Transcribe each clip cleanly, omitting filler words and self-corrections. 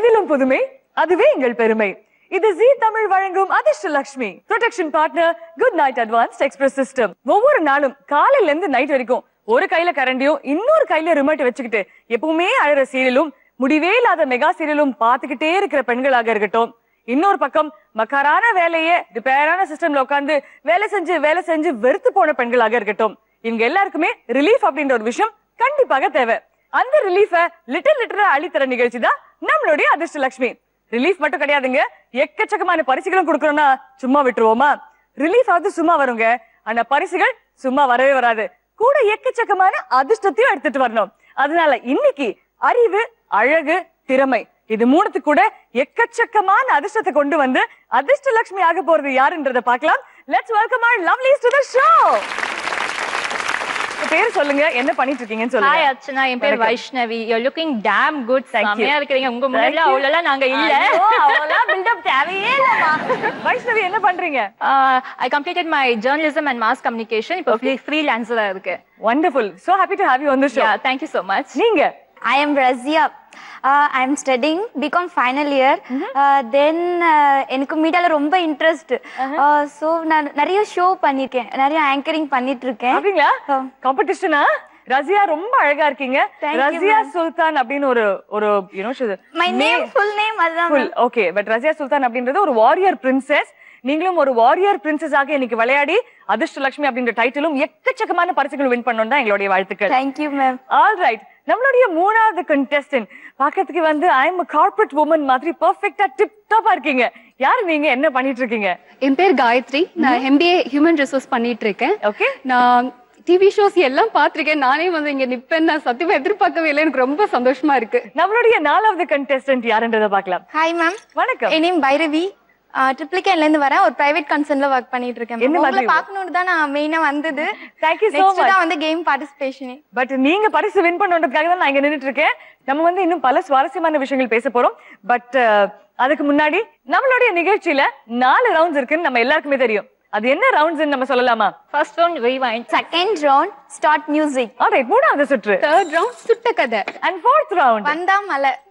எதிலும் புதுமை, அதுவே எங்கள் பெருமை. இது ஜீ தமிழ் வழங்கும் Adhirshtalakshmi protection partner good night advanced express system. ஒவ்வொரு நாளும் காலையில இருந்து நைட் வரைக்கும் ஒரு கையில கரண்டியும் இன்னொரு கையில ரிமோட் வச்சுக்கிட்டு எப்பவுமே அழற சீரியலும் முடிவே இல்லாத மெகா சீரியலும் பாத்துக்கிட்டே இருக்கிற பெண்களாக இருக்கட்டும், இன்னொரு பக்கம் மக்காரான வேலையே ரிப்பேரான சிஸ்டம்ல உட்கார்ந்து வேலை செஞ்சு வெறுத்து போன பெண்களாக இருக்கட்டும், இவங்க எல்லாருக்குமே ரிலீஃப் அப்படின்ற ஒரு விஷயம் கண்டிப்பாக தேவை. அந்த ரிலீஃப லிட்டரா அளித்தர நிகழ்ச்சி தான் நம்மளுடைய அதிர்ஷ்டலட்சுமி. ரிலீஃப் மட்டும் கிடையாதுங்க, எக்கச்சக்கமான பரிசுகளும் கொடுக்கறோம்னா சும்மா விட்டுருவோமா? ரிலீஃப் ஆகுது சும்மா வருங்க, ஆனா பரிசுகள் சும்மா வரவே வராது, கூட எக்கச்சக்கமான அதிர்ஷ்டத்தையும் எடுத்துட்டு வரணும். அதனால இன்னைக்கு அறிவு, அழகு, திறமை இது மூணுத்துக்கு கூட எக்கச்சக்கமான அதிர்ஷ்டத்தை கொண்டு வந்து அதிர்ஷ்டலட்சுமி ஆக போறது யாருன்றத பார்க்கலாம். Let's welcome our lovelies to the show. பேர் சொல்லுங்க, என்ன பண்ணிட்டு இருக்கீங்கன்னு சொல்லுங்க. ஹாய் அர்ச்சனா, என் பேர் Vaishnavi. You are looking Tom good. செமையா இருக்கீங்க. உங்க முன்னாடி அவ்வளவுலாம் நாங்க இல்ல. அவ்வளவுலாம் பில்ட் அப் தேவையே இல்லமா. வைஷ்ணவி என்ன பண்றீங்க? I completed my journalism and mass communication. இப்போ ஃப்ரீலான்சரா இருக்கு. Wonderful. So happy to have you on the show. Yeah, thank you so much. நீங்க? I am Razia. I am studying BCom final year. Then எனக்கு மீடியால ரொம்ப interest. So நான் நிறைய show பண்ணிருக்கேன், நிறைய ஆங்கரிங் பண்ணிட்டு இருக்கேன். அப்படிங்களா? காம்படிஷனா? ரசியா ரொம்ப அழகா இருக்கீங்க. ரசியா சுல்தான் அப்படின்னு ஒரு you know my name full name அதான். full okay, but ரசியா சுல்தான் அப்படின்றது ஒரு வாரியர் பிரின்சஸ். நீங்களும் ஒரு வாரியர் பிரின்சஸ் ஆக இன்னைக்கு விளையாடி அதிர்ஷ்டலட்சுமி அப்படின்ற டைட்டிலும் எக்கச்சக்கமான பரிசுகள் வின் பண்ணணும் தான் எங்களுடைய வாழ்த்துக்கள். Thank you ma'am. All right, நம்மளுடைய மூணாவது contestant பாக்கிறதுக்கு வந்து I am a corporate woman மாதிரி பெர்ஃபெக்ட்டா டிப் டாப்பா இருக்கீங்க. யார் நீங்க, என்ன பண்ணிட்டு இருக்கீங்க? என் பேர் காயத்ரி. நான் MBA ஹியூமன் ரிசோர்ஸ் பண்ணிட்டு இருக்கேன். ஓகே. நான் டிவி ஷோஸ் எல்லாம் பாத்திருக்கேன். நானே வந்து இங்க நிப்பேன், நான் சத்தியமா எதிர்பார்க்கவே இல்லை. எனக்கு ரொம்ப சந்தோஷமா இருக்கு. நம்மளுடைய நாலாவது contestant யாருன்றத பார்க்கலாம். Hi ma'am. வணக்கம். என் நேம் பைரவி. ட்ரிப்ளிகேன்ல இருந்து வரேன். ஒரு பிரைவேட் கன்சர்ன்ல வர்க் பண்ணிட்டு இருக்கேன். உங்களை பார்க்கணும்னு தான் நான் மெயினா வந்தது. Thank you so much. Next தான் வந்து கேம் பார்ட்டிசிபேஷன். பட் நீங்க பரிசு வின் பண்ணணும்ன்றதுக்காக தான் நான் இங்க நின்னுட்டு இருக்கேன். நம்ம வந்து இன்னும் பல சுவாரஸ்யமான விஷயங்கள் பேச போறோம். பட் அதுக்கு முன்னாடி நம்மளுடைய நிகழ்ச்சியில 4 ரவுண்ட்ஸ் இருக்குன்னு நம்ம எல்லாருக்குமே தெரியும். அது என்ன ரவுண்ட்ஸ் நம்ம சொல்லலாமா? First round rewind, second round start music, alright, மூணாவது சுற்று தேர்ட் ரவுண்ட் சுட்ட கதை, அண்ட் ஃபோர்த் ரவுண்ட்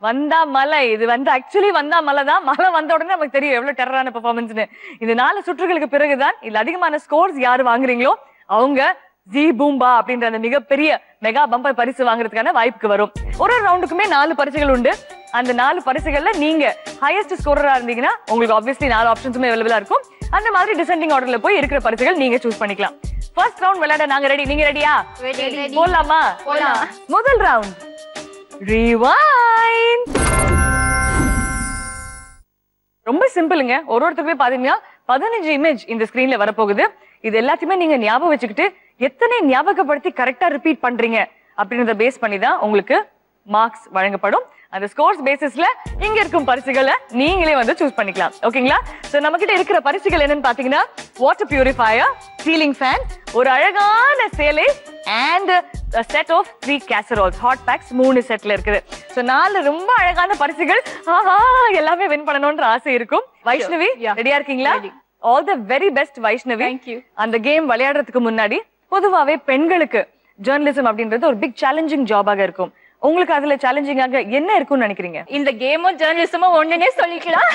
வந்தா மலை. இது வந்து ஆக்சுவலி வந்தா மலை தான். மலை வந்த உடனே நமக்கு தெரியும் எவ்வளவு டெரரான பெர்ஃபார்மன்ஸ்னு. இந்த 4 சுற்றுகளுக்கு பிறகுதான் இதுல அதிகமான ஸ்கோர்ஸ் யாரு வாங்குறீங்களோ அவங்க ஜி பூம்பா அப்படின்ற அந்த மிகப்பெரிய மெகா பம்பர் பரிசு வாங்குறதுக்கான வாய்ப்புக்கு வரும். ஒரு ரவுண்டுக்குமே 4 பரிசுகள் உண்டு. அந்த 4 பரிசுகள்ல நீங்க ஹையஸ்ட் ஸ்கோரரா இருந்தீங்கன்னா உங்களுக்கு ஆப்வியஸ்லி 4 ஆப்ஷன்ஸுமே அவைலபிளா இருக்கும். அந்த மாதிரி டிசெண்டிங் ஆர்டர்ல போய் இருக்கிற பரிசுகள் நீங்க சூஸ் பண்ணிக்கலாம். ஃபர்ஸ்ட் ரவுண்ட் விளையாட நாங்க ரெடி. நீங்க ரெடியா? போலாமா? போலாம். முதல் ரவுண்ட் ரிவைண்ட். ரொம்ப சிம்பிளுங்க. ஒருத்தருக்குமே பாத்தீங்கன்னா 15 இமேஜ் இந்த ஸ்கிரீன்ல வரப்போகுது. இது எல்லாத்தையுமே நீங்க ஞாபகம் வச்சுக்கிட்டு எத்தனை ஞாபகப்படுத்தி கரெக்டா ரிப்பீட் பண்றீங்க அப்படின்றத பேஸ் பண்ணி தான் உங்களுக்கு மார்க்ஸ் வழங்கப்படும். அந்த ஸ்கோர்ஸ் பேசிஸ்ல இங்க இருக்கும் பரிசுகளை நீங்களே வந்து சூஸ் பண்ணிக்கலாம். ஓகேங்களா? சோ நம்ம கிட்ட இருக்கிற பரிசுகள் என்னன்னு பாத்தீங்கன்னா வாட்டர் பியூரிஃபையர், சீலிங் ஃபேன், ஒரு அழகான சேலை and set of 3 casseroles hot packs 3 செட்ல இருக்குது. சோ 4 ரொம்ப அழகான பரிசுகள். எல்லாமே வின் பண்ணணும்ன்ற ஆசை இருக்கும். வைஷ்ணவி ரெடியா இருக்கீங்களா? All the very best Vaishnavi. Thank you. அந்த கேம் விளையாடுறதுக்கு முன்னாடி பொதுவாவே பெண்களுக்கு ஜர்னலிசம் அப்படின்றது ஒரு பிக் சேலஞ்சிங் ஜாபாக இருக்கும். உங்களுக்கு அதுல சேலஞ்சிங்காக என்ன இருக்கும்னு நினைக்கிறீங்க? இந்த கேமும் ஜர்னலிசமும் ஒண்ணுனே சொல்லிக்கலாம்.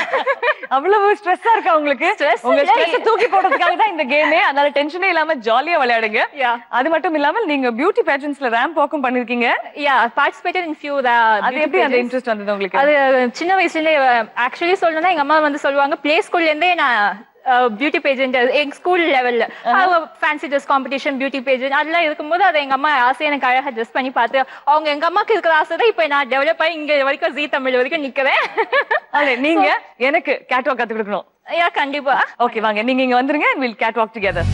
அவ்வளவு ஸ்ட்ரெஸ்ஸா இருக்கா உங்களுக்கு? உங்க ஸ்ட்ரெஸ் தூக்கி போடுறதுக்காக தான் இந்த கேமே. அதனால டென்ஷனே இல்லாம ஜாலியா விளையாடுங்க. அது மட்டும் இல்லாம நீங்க பியூட்டி பேஜன்ஸ்ல ரேம்ப் வாக்கும் பண்ணிருக்கீங்க. Participated in few. அது எப்படி அந்த இன்ட்ரெஸ்ட் வந்தது உங்களுக்கு? அது சின்ன வயசுல இருந்தே ஆக்சுவலி சொல்லணும்னா எங்க அம்மா வந்து சொல்லுவாங்க, பிளே ஸ்கூல்ல இருந்தே நான் பியூட்டி பேஜென்ட் எங்க ஸ்கூல் லெவல்ல ஃபேன்சி ட்ரெஸ் காம்படிஷன், பியூட்டி பேஜென்ட் அதெல்லாம் இருக்கும்போது அதை எங்க அம்மா ஆசை எனக்கு அழகா ட்ரெஸ் பண்ணி பார்த்து அவங்க எங்க அம்மாக்கு இருக்கிற ஆசை தான் இப்ப நான் டெவலப் ஆகி இங்க வரைக்கும் ஜீ தமிழ் வரைக்கும் நிக்கிறேன். நீங்க எனக்கு கேட்வாக் கத்து கொடுக்கணும். கண்டிப்பா. ஓகே வாங்க, நீங்க இங்க வந்துருங்க. we'll catwalk together.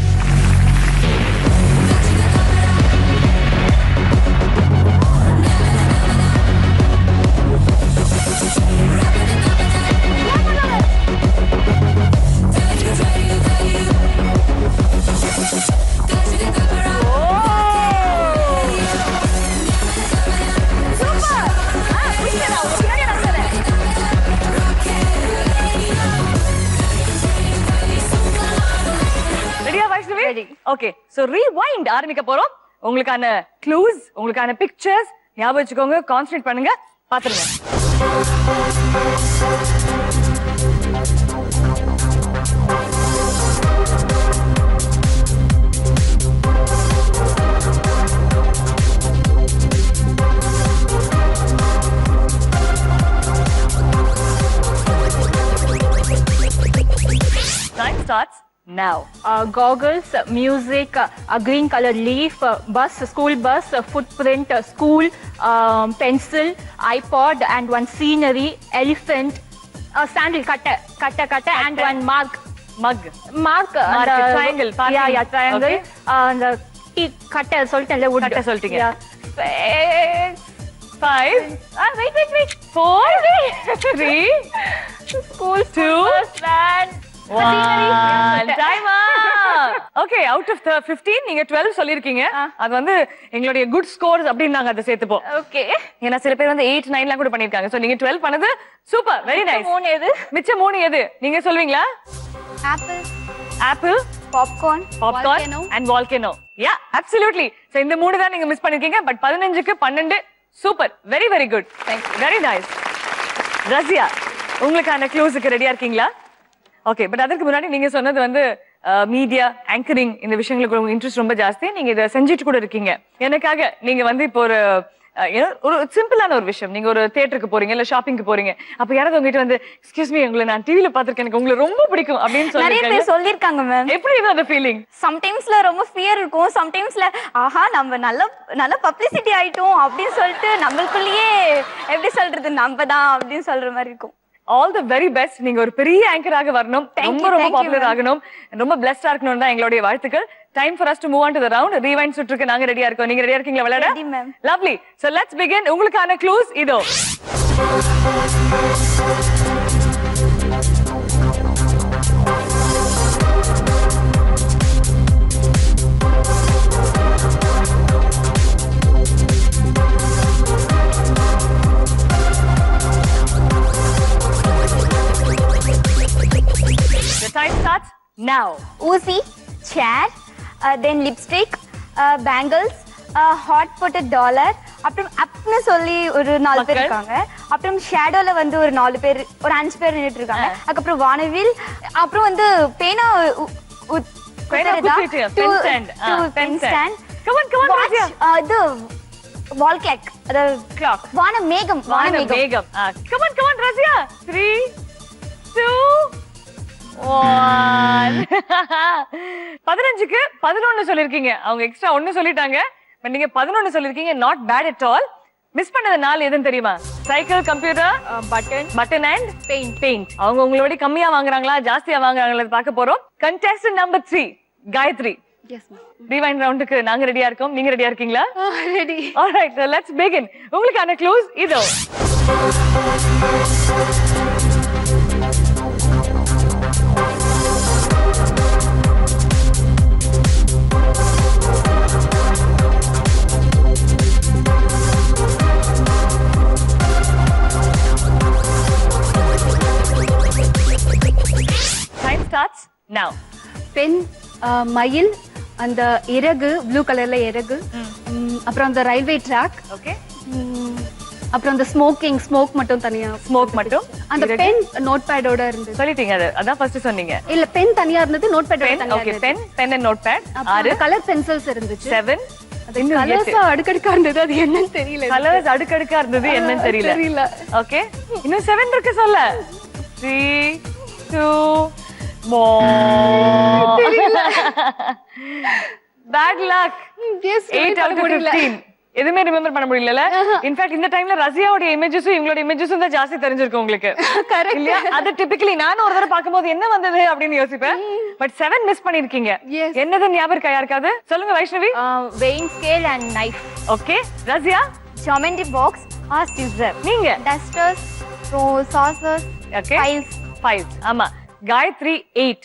Okay, so rewind ஆரம்பிக்க போறோம். உங்களுக்கான க்ளூஸ், உங்களுக்கான பிக்சர்ஸ் ஞாபகம் வச்சுக்கோங்க, கான்சென்ட்ரேட் பண்ணுங்க. பாத்துருங்க. Time starts now. Goggles, music, a green color leaf, bus, school bus, footprint, school, pencil, iPod, and one scenery, elephant, sandal, cutter, and one mark. Mug. Mark, triangle. Yeah, triangle. Okay. And the cutter, சொல்லிட்டேன்ல wood. Cutter சொல்லிட்டீங்க. Yeah. 5. Wait. 4. 3. School, 2. van. Time up. Okay, out of the 15 நீங்க 12 சொல்லிருக்கீங்க. அது வந்து எங்களுடைய good scores அப்படின்னு நாங்க அதை சேர்த்துப்போம். Okay. ஏன்னா சில பேர் வந்து 8, 9 எல்லாம் கூட பண்ணிருக்காங்க. சோ நீங்க 12 பண்ணது சூப்பர், வெரி நைஸ். மூணு எது? மிச்சம் 3 எது? நீங்க சொல்வீங்களா? Apple, popcorn popcorn and volcano. Yeah, absolutely. So இந்த 3 தான் நீங்க மிஸ் பண்ணிருக்கீங்க. பட் 15க்கு 12 super, very very good. Very nice. Razia, உங்களுக்கான க்ளூஸுக்கு ரெடியா இருக்கீங்களா? ஓகே, பட் அதற்கு முன்னாடி நீங்க சொன்னது வந்து மீடியா ஆங்கரிங் இந்த விஷயங்களுக்கு உங்களுக்கு இன்ட்ரெஸ்ட் ரொம்ப ஜாஸ்தி. நீங்க இதை செஞ்சுட்டு கூட இருக்கீங்க. எனக்காக நீங்க வந்து இப்போ ஒரு சிம்பிளான ஒரு விஷயம், நீங்க ஒரு தியேட்டருக்கு போறீங்க இல்ல ஷாப்பிங்க்கு போறீங்க, அப்ப யாராவது உங்ககிட்ட வந்து எக்ஸ்கியூஸ் மீ உங்களை நான் டிவில பாத்திருக்கேன், எனக்கு உங்களை ரொம்ப பிடிக்கும் அப்படின்னு நிறைய பேர் சொல்லிருக்காங்க மேம். எப்படி இது அந்த ஃபீலிங்? சம்டைம்ஸ்ல ரொம்ப ஃபியர் இருக்கும், சம்டைம்ஸ்ல ஆஹா நம்ம நல்ல பப்ளிசிட்டி ஆயிட்டோம் அப்படின்னு சொல்லிட்டு நம்மளுக்குள்ளேயே எப்படி சொல்றது நம்ம தான் அப்படின்னு சொல்ற மாதிரி இருக்கும். All the very best. நீங்க ஒரு பெரிய ஆங்கராக வரணும், ரொம்ப பாப்புலர் ஆகணும், ரொம்ப பிளெஸ்டா இருக்கணும் தான் எங்களுடைய வாழ்த்துக்கள். Time for us to move on to the round. Rewind சுற்றுக்கு நாங்க ரெடியா இருக்கோம். நீங்க ரெடியா இருக்கீங்களா விளையாட? Ready ma'am. Lovely. So let's begin. உங்களுக்கான க்ளூஸ் இதோ. The time starts now. ஊசி, சேர், தென் லிப்ஸ்டிக், பேங்கிள்ஸ், ஹாட் போட்ட டாலர், அப்புறம் அப்னு சொல்லி ஒரு 4 பேர் இருக்காங்க, அப்புறம் ஷேடோல வந்து ஒரு 4 பேர் ஒரு 5 பேர் நின்னுட்டு இருக்காங்க, அதுக்கப்புறம் வானவில், அப்புறம் வந்து பேனா pen stand. Come on Razia. இது வால் கிளாக், அது Clock. வானமேகம். Come on Razia. 3, 2, 1. 15க்கு 11 சொல்லிருக்கீங்க. அவங்க எக்ஸ்ட்ரா 1 சொல்லிட்டாங்க. பட் நீங்க 11 சொல்லிருக்கீங்க. Not bad at all. Miss பண்ணது 4 எதுன்னு தெரியுமா? Cycle, computer, button and paint. அவங்க உங்களோட கம்மியா வாங்குறாங்களா ஜாஸ்தியா வாங்குறாங்களா பார்க்க போறோம். Contestant number 3 Gayathri. Yes ma'am. Rewind ரவுண்டுக்கு நாங்க ரெடியா இருக்கோம். நீங்க ரெடியா இருக்கீங்களா? ரெடி. Alright, let's begin. உங்களுக்கான க்ளூஸ் இதோ. Time starts now. பென், மயில், அந்த இறகு ப்ளூ கலர்ல இறகு, அப்புறம் அந்த ரயில்வே ட்ராக், Okay. அப்புறம் அந்த ஸ்மோக் மட்டும் தனியா, ஸ்மோக் மட்டும். அந்த பென் நோட் பேடோட இருந்தது. சொல்லிட்டீங்க, அதான் ஃபர்ஸ்ட் சொன்னீங்க. இல்ல பென் தனியா இருந்தது, நோட் பேடோட பென். தனியா ஓகே, இருந்தது. Pen and note pad. ஆறு கலர் பென்சில்ஸ் இருந்துச்சு. 7. அது கலர்ஸ் அடுக்கடுக்கா இருந்தது, அது என்னன்னு தெரியல. கலர்ஸ் அடுக்கடுக்கா இருந்தது, என்னன்னு தெரியல. ஓகே, இன்னும் 7 இருக்கு சொல்ல. 3, 2, bad luck. 8 out of 15. எதுமே ரிமெம்பர் பண்ண முடியல. இன்ஃபேக்ட் இந்த டைம்ல ரசியாவோட இமேஜஸும் இவங்களோட இமேஜஸும் தான் ஜாஸ்தி தெரிஞ்சிருக்கும் உங்களுக்கு. கரெக்ட் இல்லையா? அது டிபிக்கலி நானும் ஒரு தடவை பாக்கும்போது என்ன வந்தது அப்படின்னு யோசிப்பேன். பட் 7 மிஸ் பண்ணிருக்கீங்க. Yes. என்னது ஞாபகம் இருக்கா யாருக்காவது? சொல்லுங்க Vaishnavi. weighing scale and knife. Okay, Razia. Geometry box or scissor. நீங்க dusters, saucers, okay, files. Files. ஆமா. காயத்ரி 8.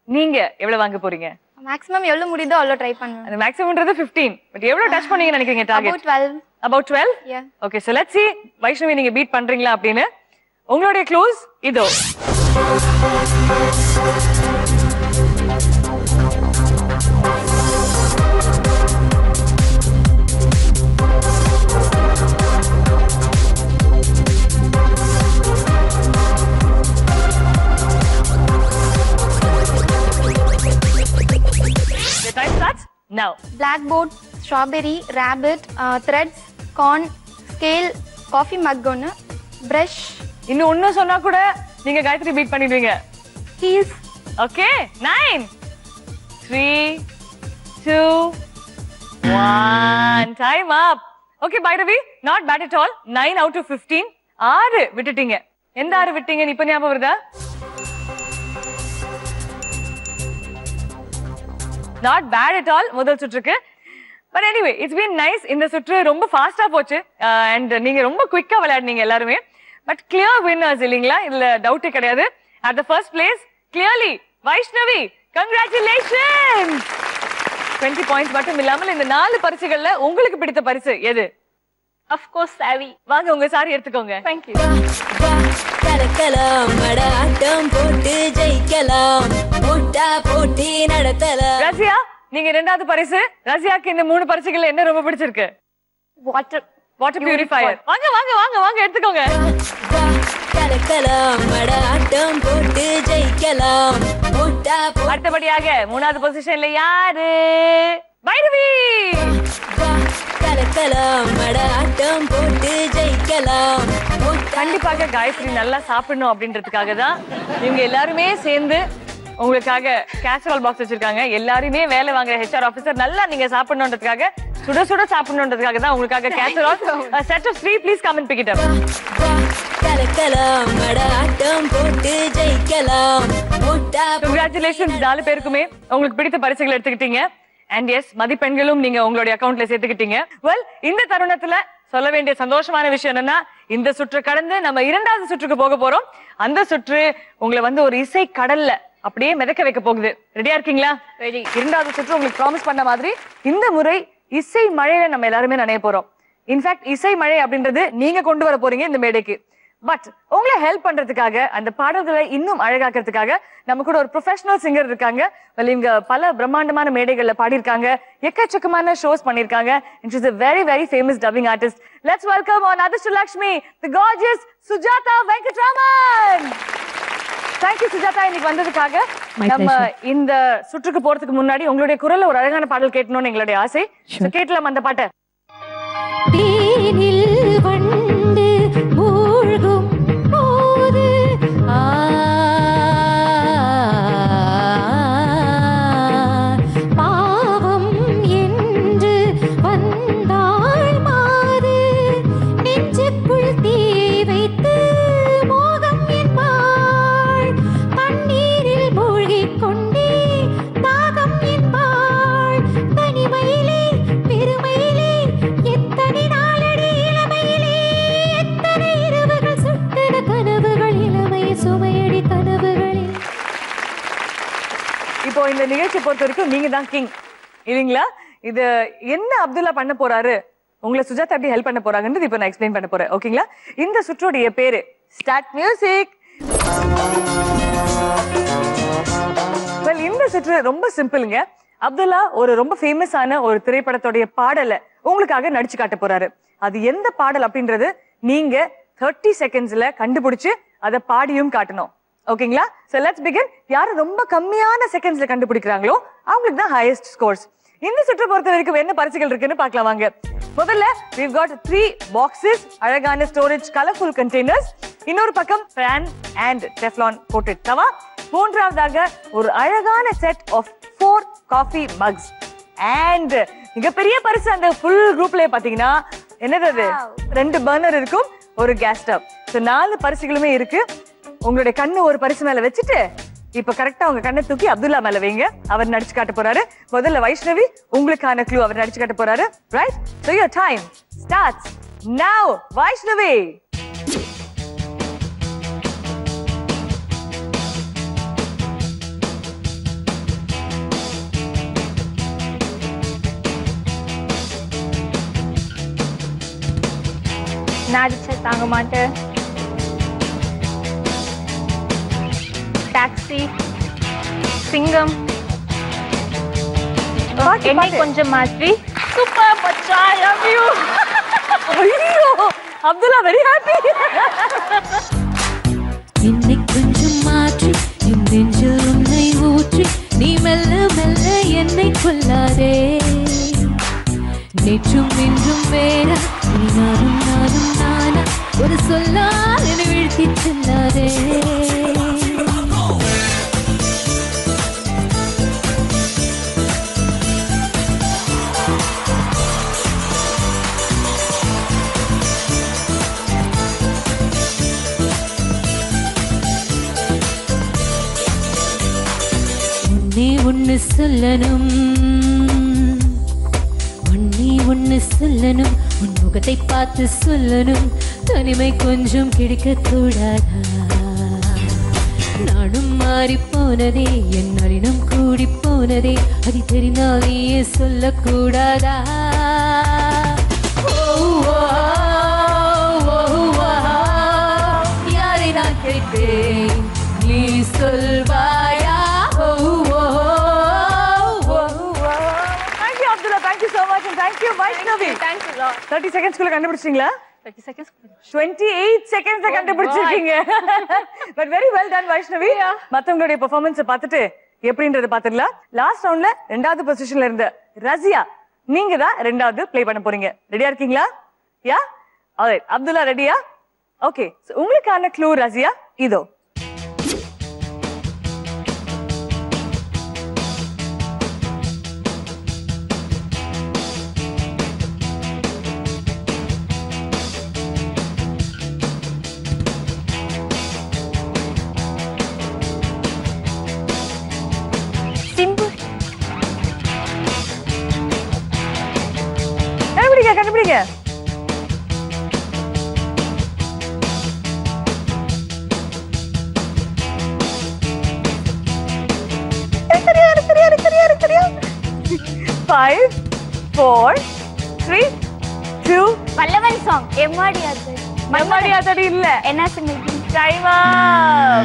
நீங்க எவ்வளவு வாங்க போறீங்க? மேக்ஸிமம் எவ்வளவு முடியுதோ அவ்வளவு ட்ரை பண்ணுவேன். அந்த மேக்ஸிமம்ன்றது 15. பட் எவ்வளவு டச் பண்ணீங்க நினைக்கிறீங்க target? About 12. About 12? Yeah. Okay, so let's see Vaishnavi நீங்க பீட் பண்றீங்களா அப்படின்னு. உங்களுடைய க்ளூஸ் இதோ. Now blackboard, strawberry, rabbit, threads, corn, scale, coffee mug ஒன்னு, brush. இன்னும் ஒன்னு சொன்னா கூட நீங்க காயத்ரி பீட் பண்ணிடுவீங்க. Keys. Okay, 9 3 2 1 time up. Okay, Bhairavi, not bad at all. 9 out of 15. 6 விட்டுட்டீங்க. எந்த 6 விட்டீங்க இப்ப ஞாபகம் வருதா? Not bad at all முதல் சுற்றுக்கு. But anyway, it's been nice. இந்த சுற்று ரொம்ப ஃபாஸ்டா போச்சு and நீங்க ரொம்ப குயிக்கா விளையாடுனீங்க எல்லாரும். But clear winners இல்லீங்களா? இதுல டவுட்டே கிடையாது. At the first place, clearly Vaishnavi, congratulations. 20 points மட்டும் இல்லாமல் இந்த 4 பரிசுகள்ல உங்களுக்கு பிடித்த பரிசு எது? Of course, Savi. வாங்க உங்க சாரி எடுத்துக்கோங்க. Thank you. கலக்கலாம் ஆட்டம் போட்டு ஜெயிக்கலாம் போட்டா போட்டி நடத்தலாம். ரசியா, நீங்க இரண்டாவது பரிசு. ரசியாக்கு இந்த 3 பரிசுகள்ல என்ன ரொம்ப பிடிச்சிருக்கு? Water purifier. வாங்க வாங்க வாங்க வாங்க எடுத்துக்கோங்க. கலக்கலாம் ஆட்டம் போட்டு ஜெயிக்கலாம் போட்டா அடுத்தபடியாக 3வது பொசிஷன்ல யாரு? பைரவி. கலக்கலாம் ஆட்டம் போட்டு ஜெயிக்கலாம். கண்டிப்பாக காயத்ரி நல்லா சாப்பிடணும் அப்படின்றதுக்காக தான் இவங்க எல்லாருமே சேர்ந்து உங்களுக்காக கேசரோல் பாக்ஸ் வச்சிருக்காங்க. எல்லாருமே வேலை வாங்குற HR ஆபீசர் நல்லா நீங்க சாப்பிடணும்ன்றதுக்காக சுட சுட சாப்பிடணும்ன்றதுக்காக தான் உங்களுக்காக casserole set of 3 please come and pick it up. கலக்கலாம் ஆட்டம் போட்டு ஜெயிக்கலாம் போட்டா. Congratulations 4 பேருக்குமே உங்களுக்கு பிடித்த பரிசுகளை எடுத்துக்கிட்டீங்க. அண்ட் எஸ், மதிப்பெண்களும் நீங்க உங்களுடைய அக்கவுண்ட்ல சேர்த்துக்கிட்டீங்க. வெல், இந்த தருணத்துல சொல்ல வேண்டிய சந்தோஷமான விஷயம் என்னன்னா, இந்த சுற்று கடந்து நம்ம 2வது சுற்றுக்கு போக போறோம். அந்த சுற்று உங்களை வந்து ஒரு இசை கடல்ல அப்படியே மிதக்க வைக்க போகுது. ரெடியா இருக்கீங்களா? Ready. 2வது சுற்று உங்களுக்கு ப்ராமிஸ் பண்ண மாதிரி இந்த முறை இசை மழையில நம்ம எல்லாருமே நனைய போறோம். இன்ஃபேக்ட் இசை மழை அப்படின்றது நீங்க கொண்டு வர போறீங்க இந்த மேடைக்கு. பட் உங்களை ஹெல்ப் பண்றதுக்காக, அந்த பாடல்களை இன்னும் அழகாக்கிறதுக்காக நம்ம கூட ஒரு ப்ரொஃபஷனல் சிங்கர் இருக்காங்க. இவங்க பல பிரம்மாண்டமான மேடைகள்ல பாடியிருக்காங்க, எக்கச்சக்கமான ஷோஸ் பண்ணிருக்காங்க. And she's a very very famous dubbing artist. Let's welcome on Adishtalakshmi, the gorgeous Sujata Venkatraman. Thank you Sujata, இன்னைக்கு வந்ததுக்காக. நம்ம இந்த சுற்றுக்கு போறதுக்கு முன்னாடி உங்களுடைய குரல்ல ஒரு அழகான பாடல் கேட்கணும்னு எங்களுடைய ஆசை. கேட்கலாம் அந்த பாட்டை. தேனில் வண்டு மூழ்கும் போது பாவம் என்று வந்தாள் மாறு நெஞ்சுக்குள் தீ வைத்து மோகம் என்பாள் தண்ணீரில் மூழ்கிக் கொண்டே தாகம் என்பாள் தனிமையிலே பெருமையிலே எத்தனை நாளடி இளமையிலே எத்தனை இரவுகள் சுட்டன கனவுகள் இளமை சுமையடி கனவுகளில். இப்போ இந்த நிகழ்ச்சி பொறுத்த வரைக்கும் நீங்க தான் கிங் இல்லீங்களா? இது என்ன அப்துல்லா பண்ண போறாரு, உங்களை சுஜாதா எப்படி ஹெல்ப் பண்ண போறாங்கன்னு இப்போ நான் எக்ஸ்பிளைன் பண்ண போறேன். ஓகேங்களா? இந்த சுற்றோடைய பேரு ஸ்டார்ட் மியூசிக். வெல், இந்த சுற்று ரொம்ப சிம்பிளுங்க. அப்துல்லா ஒரு ரொம்ப ஃபேமஸான ஒரு திரைப்படத்துடைய பாடலை உங்களுக்காக நடிச்சு காட்ட போறாரு. அது எந்த பாடல் அப்படின்றது நீங்க 30 செகண்ட்ஸ்ல கண்டுபிடிச்சு அதை பாடியும் காட்டணும். ஓகேங்களா? So let's begin. யாரு ரொம்ப கம்மியான செகண்ட்ஸ்ல கண்டுபிடிக்கிறாங்களோ அவங்களுக்கு தான் ஹையஸ்ட் ஸ்கோர்ஸ். இந்த சுற்று பொறுத்த வரைக்கும் என்ன பரிசுகள் இருக்குன்னு பார்க்கலாம் வாங்க. முதல்ல we've got 3 boxes, அழகான ஸ்டோரேஜ் கலர்ஃபுல் கண்டெய்னர்ஸ். இன்னொரு பக்கம் fan and teflon coated தவா. மூன்றாவதாக ஒரு அழகான set of 4 coffee mugs. and மிகப்பெரிய பரிசு அந்த ஃபுல் குரூப்லயே பாத்தீங்கன்னா என்னது, 2 பர்னர் இருக்கும், ஒரு கேஸ் ஸ்டவ். சோ 4 பரிசுகளுமே இருக்கு. உங்களுடைய கண்ணு ஒரு பரிசு மேல வச்சுட்டு இப்ப கரெக்டா உங்க கண்ணை தூக்கி அப்துல்லா மேல வைங்க. அவர் நடிச்சு காட்ட போறாரு. முதல்ல வைஷ்ணவி, உங்களுக்கான க்ளூ அவர் நடிச்சு காட்ட போறாரு. Right? So your time starts now. Vaishnavi. நடிச்ச தாங்க மாட்டேன். டாக்ஸி, சிங்கம், என்னை கொஞ்சம் மாற்றி, சூப்பர் மச்சா, ஐ லவ் யூ. ஐயோ, அப்துல்லா வெரி ஹாப்பி. என்னை கொஞ்சம் மாற்றி என் நெஞ்சில் உன்னை ஊற்றி நீ மெல்ல மெல்ல என்னை கொல்லாதே நேற்றும் இன்றும் வேற இனி நானும் நானும் நானா ஒரு சொல்லால் என்னை வீழ்த்தி செல்லாதே ஒன்னு சொல்லணும் ஒன்னு சொல்லணும் உன் முகத்தை பார்த்து சொல்லணும் தனிமை கொஞ்சம் கிடைக்க கூடாதா நானும் மாறி போனதே என் நளினம் கூடி போனதே அது தெரிந்தாலேயே சொல்லக்கூடாதா யாரை நான் கேட்பேன் நீ சொல்வாயா Thank you so much and thank you Vaishnavi. Thanks a lot. 30 seconds குள்ள கண்டுபிடிச்சீங்களா? 30 seconds. 28 seconds கண்டுபிடிச்சிருக்கீங்க. But very well done Vaishnavi. மத்தவங்களுடைய பெர்ஃபார்மன்ஸ் பார்த்துட்டு எப்படின்றத பாத்துடலாம். லாஸ்ட் ரவுண்ட்ல ரெண்டாவது பொசிஷன்ல இருந்த ரசியா நீங்க தான் ரெண்டாவது ப்ளே பண்ண போறீங்க. ரெடியா இருக்கீங்களா? யா? ஆல்ரைட். அப்துல்லா ரெடியா? ஓகே. சோ உங்களுக்கான க்ளூ ரசியா இதோ. கண்டுபிடிங்க சரியா 5 4 3 2 பல்லவன் சாங் எம்மாடியாது மம்மாடியாதடி இல்ல என்ன சொன்னீங்க டைமா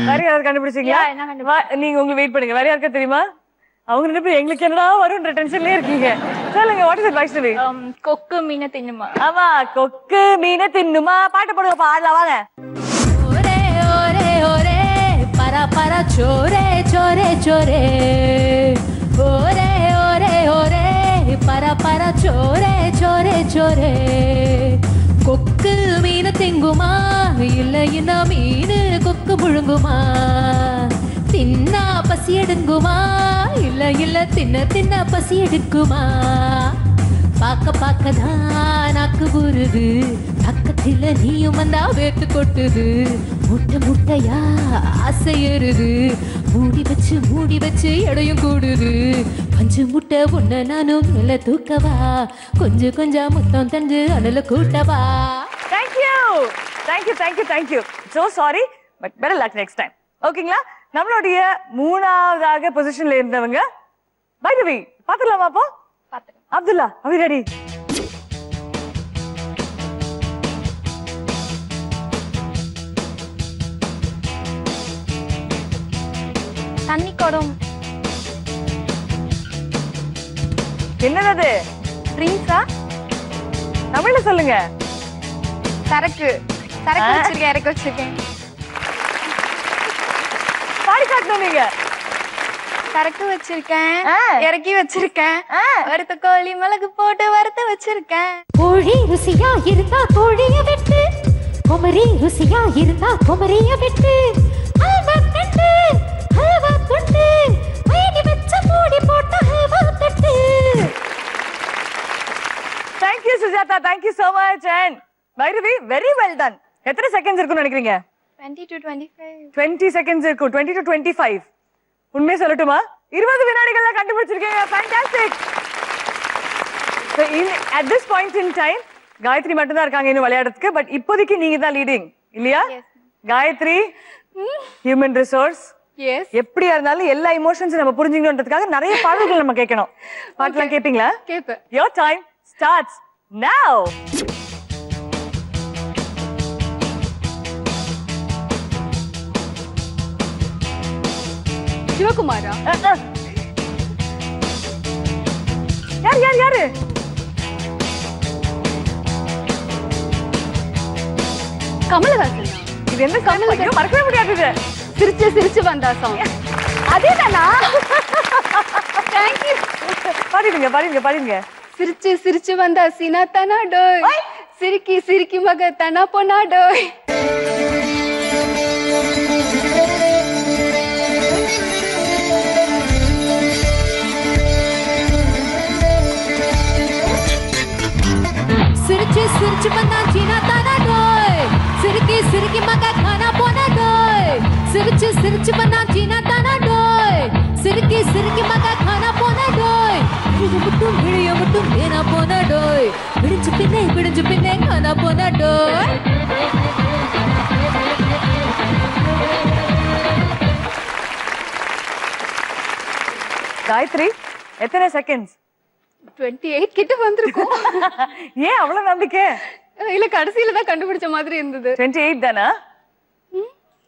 வேற யாராவது கண்டுபிடிச்சீங்களா Yeah, என்ன கண்டுபிடிச்சேன். நீங்க உங்க வெயிட் பண்ணுங்க வேற யாருக்கா தெரியுமா அவங்க ரெண்டு பேரும் எங்களுக்கு என்னடா வரும்ன்ற டென்ஷன்லயே இருக்கீங்க சொல்லுங்க வாட் இஸ் இட் வைஷ்ணவி கொக்கு மீனை தின்னுமா ஆமா கொக்கு மீனை தின்னுமா பாட்டு போடுங்க பாடலாம் வாங்க ஓரே ஓரே ஓரே பரா பரா சோரே சோரே சோரே ஓரே ஓரே ஓரே பரா பரா சோரே சோரே சோரே கொக்கு மீன் திங்குமா இல்ல இந்த மீன் கொக்கு முழுங்குமா தின்னா பசி எடுங்குமா இல்ல இல்ல தின்ன தின்ன பசி எடுக்குமா பாக்க பாக்கதான் நாக்கு ஊறுது பக்கத்துல நீயும் வந்தா வேத்து கொட்டுது முட்டை முட்டையா ஆசை ஏறுது மூடி வச்சு எடையும் கூடுது பஞ்சு முட்டை ஒன்ன நானும் மேல தூக்கவா கொஞ்சம் கொஞ்சம் முத்தம் தந்து அனல கூட்டவா Thank you. So sorry, but better luck next time. ஓகேங்களா நம்மளுடைய மூணாவதாக பொசிஷன்ல இருந்தவங்க பைரவி பாத்துலாமா அப்போ அப்துல்லா are you ready? தண்ணி குடம் என்னது ட்ரிங்க்ஸா தமிழ்ல சொல்லுங்க சரக்கு வச்சிருக்கேன் இறக்கி வச்சிருக்கேன் பாடி காட்டணும் நீங்க சரக்கு வச்சிருக்கேன் இறக்கி வச்சிருக்கேன் வறுத்த கோழி மிளகு போட்டு வறுத்து வச்சிருக்கேன் கோழி ருசியா இருந்தா கோழிய வெட்டு குமரி ருசியா இருந்தா குமரிய வெட்டு அல்வா தட்டு அல்வா துண்டு வைடி வச்ச மூடி போட்ட அல்வா தட்டு Thank you Sujata, thank you so much and Bhairavi very well done. எத்தனை செகண்ட்ஸ் இருக்குன்னு நினைக்கிறீங்க 20 to 25 20 செகண்ட்ஸ் இருக்கும் 20 to 25 உண்மையை சொல்லட்டுமா 20 வினாடிகள்ல கண்டுபிடிச்சிருக்கீங்க fantastic. So at this point in time Gayatri மட்டும் தான் இருக்காங்க இன்னும் விளையாடுறதுக்கு பட் இப்போதைக்கு நீங்க தான் லீடிங் இல்லையா காயத்ரி ஹியூமன் ரிசோர்ஸ் எஸ் எப்படியா இருந்தாலும் எல்லா இமோஷன்ஸ் நம்ம புரிஞ்சுக்கணும்ன்றதுக்காக நிறைய பாடல்கள் நம்ம கேட்கணும் பாட்டுலாம் கேப்பீங்களா கேப்பேன் your time starts now. சிவகுமாரா யாரு கமலஹாசன் இது எந்த கமலஹாசன் மறக்கவே முடியாது இது சிரிச்சு வந்தா சாங் அதேதானா தேங்க்யூ பாடுங்க சிரிச்சு சிரிச்சு வந்தா சீனா தானா டோய், சிரிக்கி சிரிக்கி மக தானா போனா டோய். சிரிச்சு சிரிச்சு வந்தா சீனா தானா டோய், சிரிக்கி சிரிக்கி மக கானா போனா டோய். சிரிச்சு சிரிச்சு வந்தா சீனா தானா டோய், சிரிக்கி சிரிக்கி மக கானா போனா டோய். விழிய மட்டும் ஏனா போனா டோய், விடிஞ்சு பின்னே கானா போனா டோய். காயத்ரி எத்தனை செகண்ட்ஸ்? 28 கிட்ட வந்திருக்கும். ஏன் அவ்வளவு நம்பிக்கை? இல்ல கடைசியில தான் கண்டுபிடிச்ச மாதிரி இருந்தது. 28 தானா?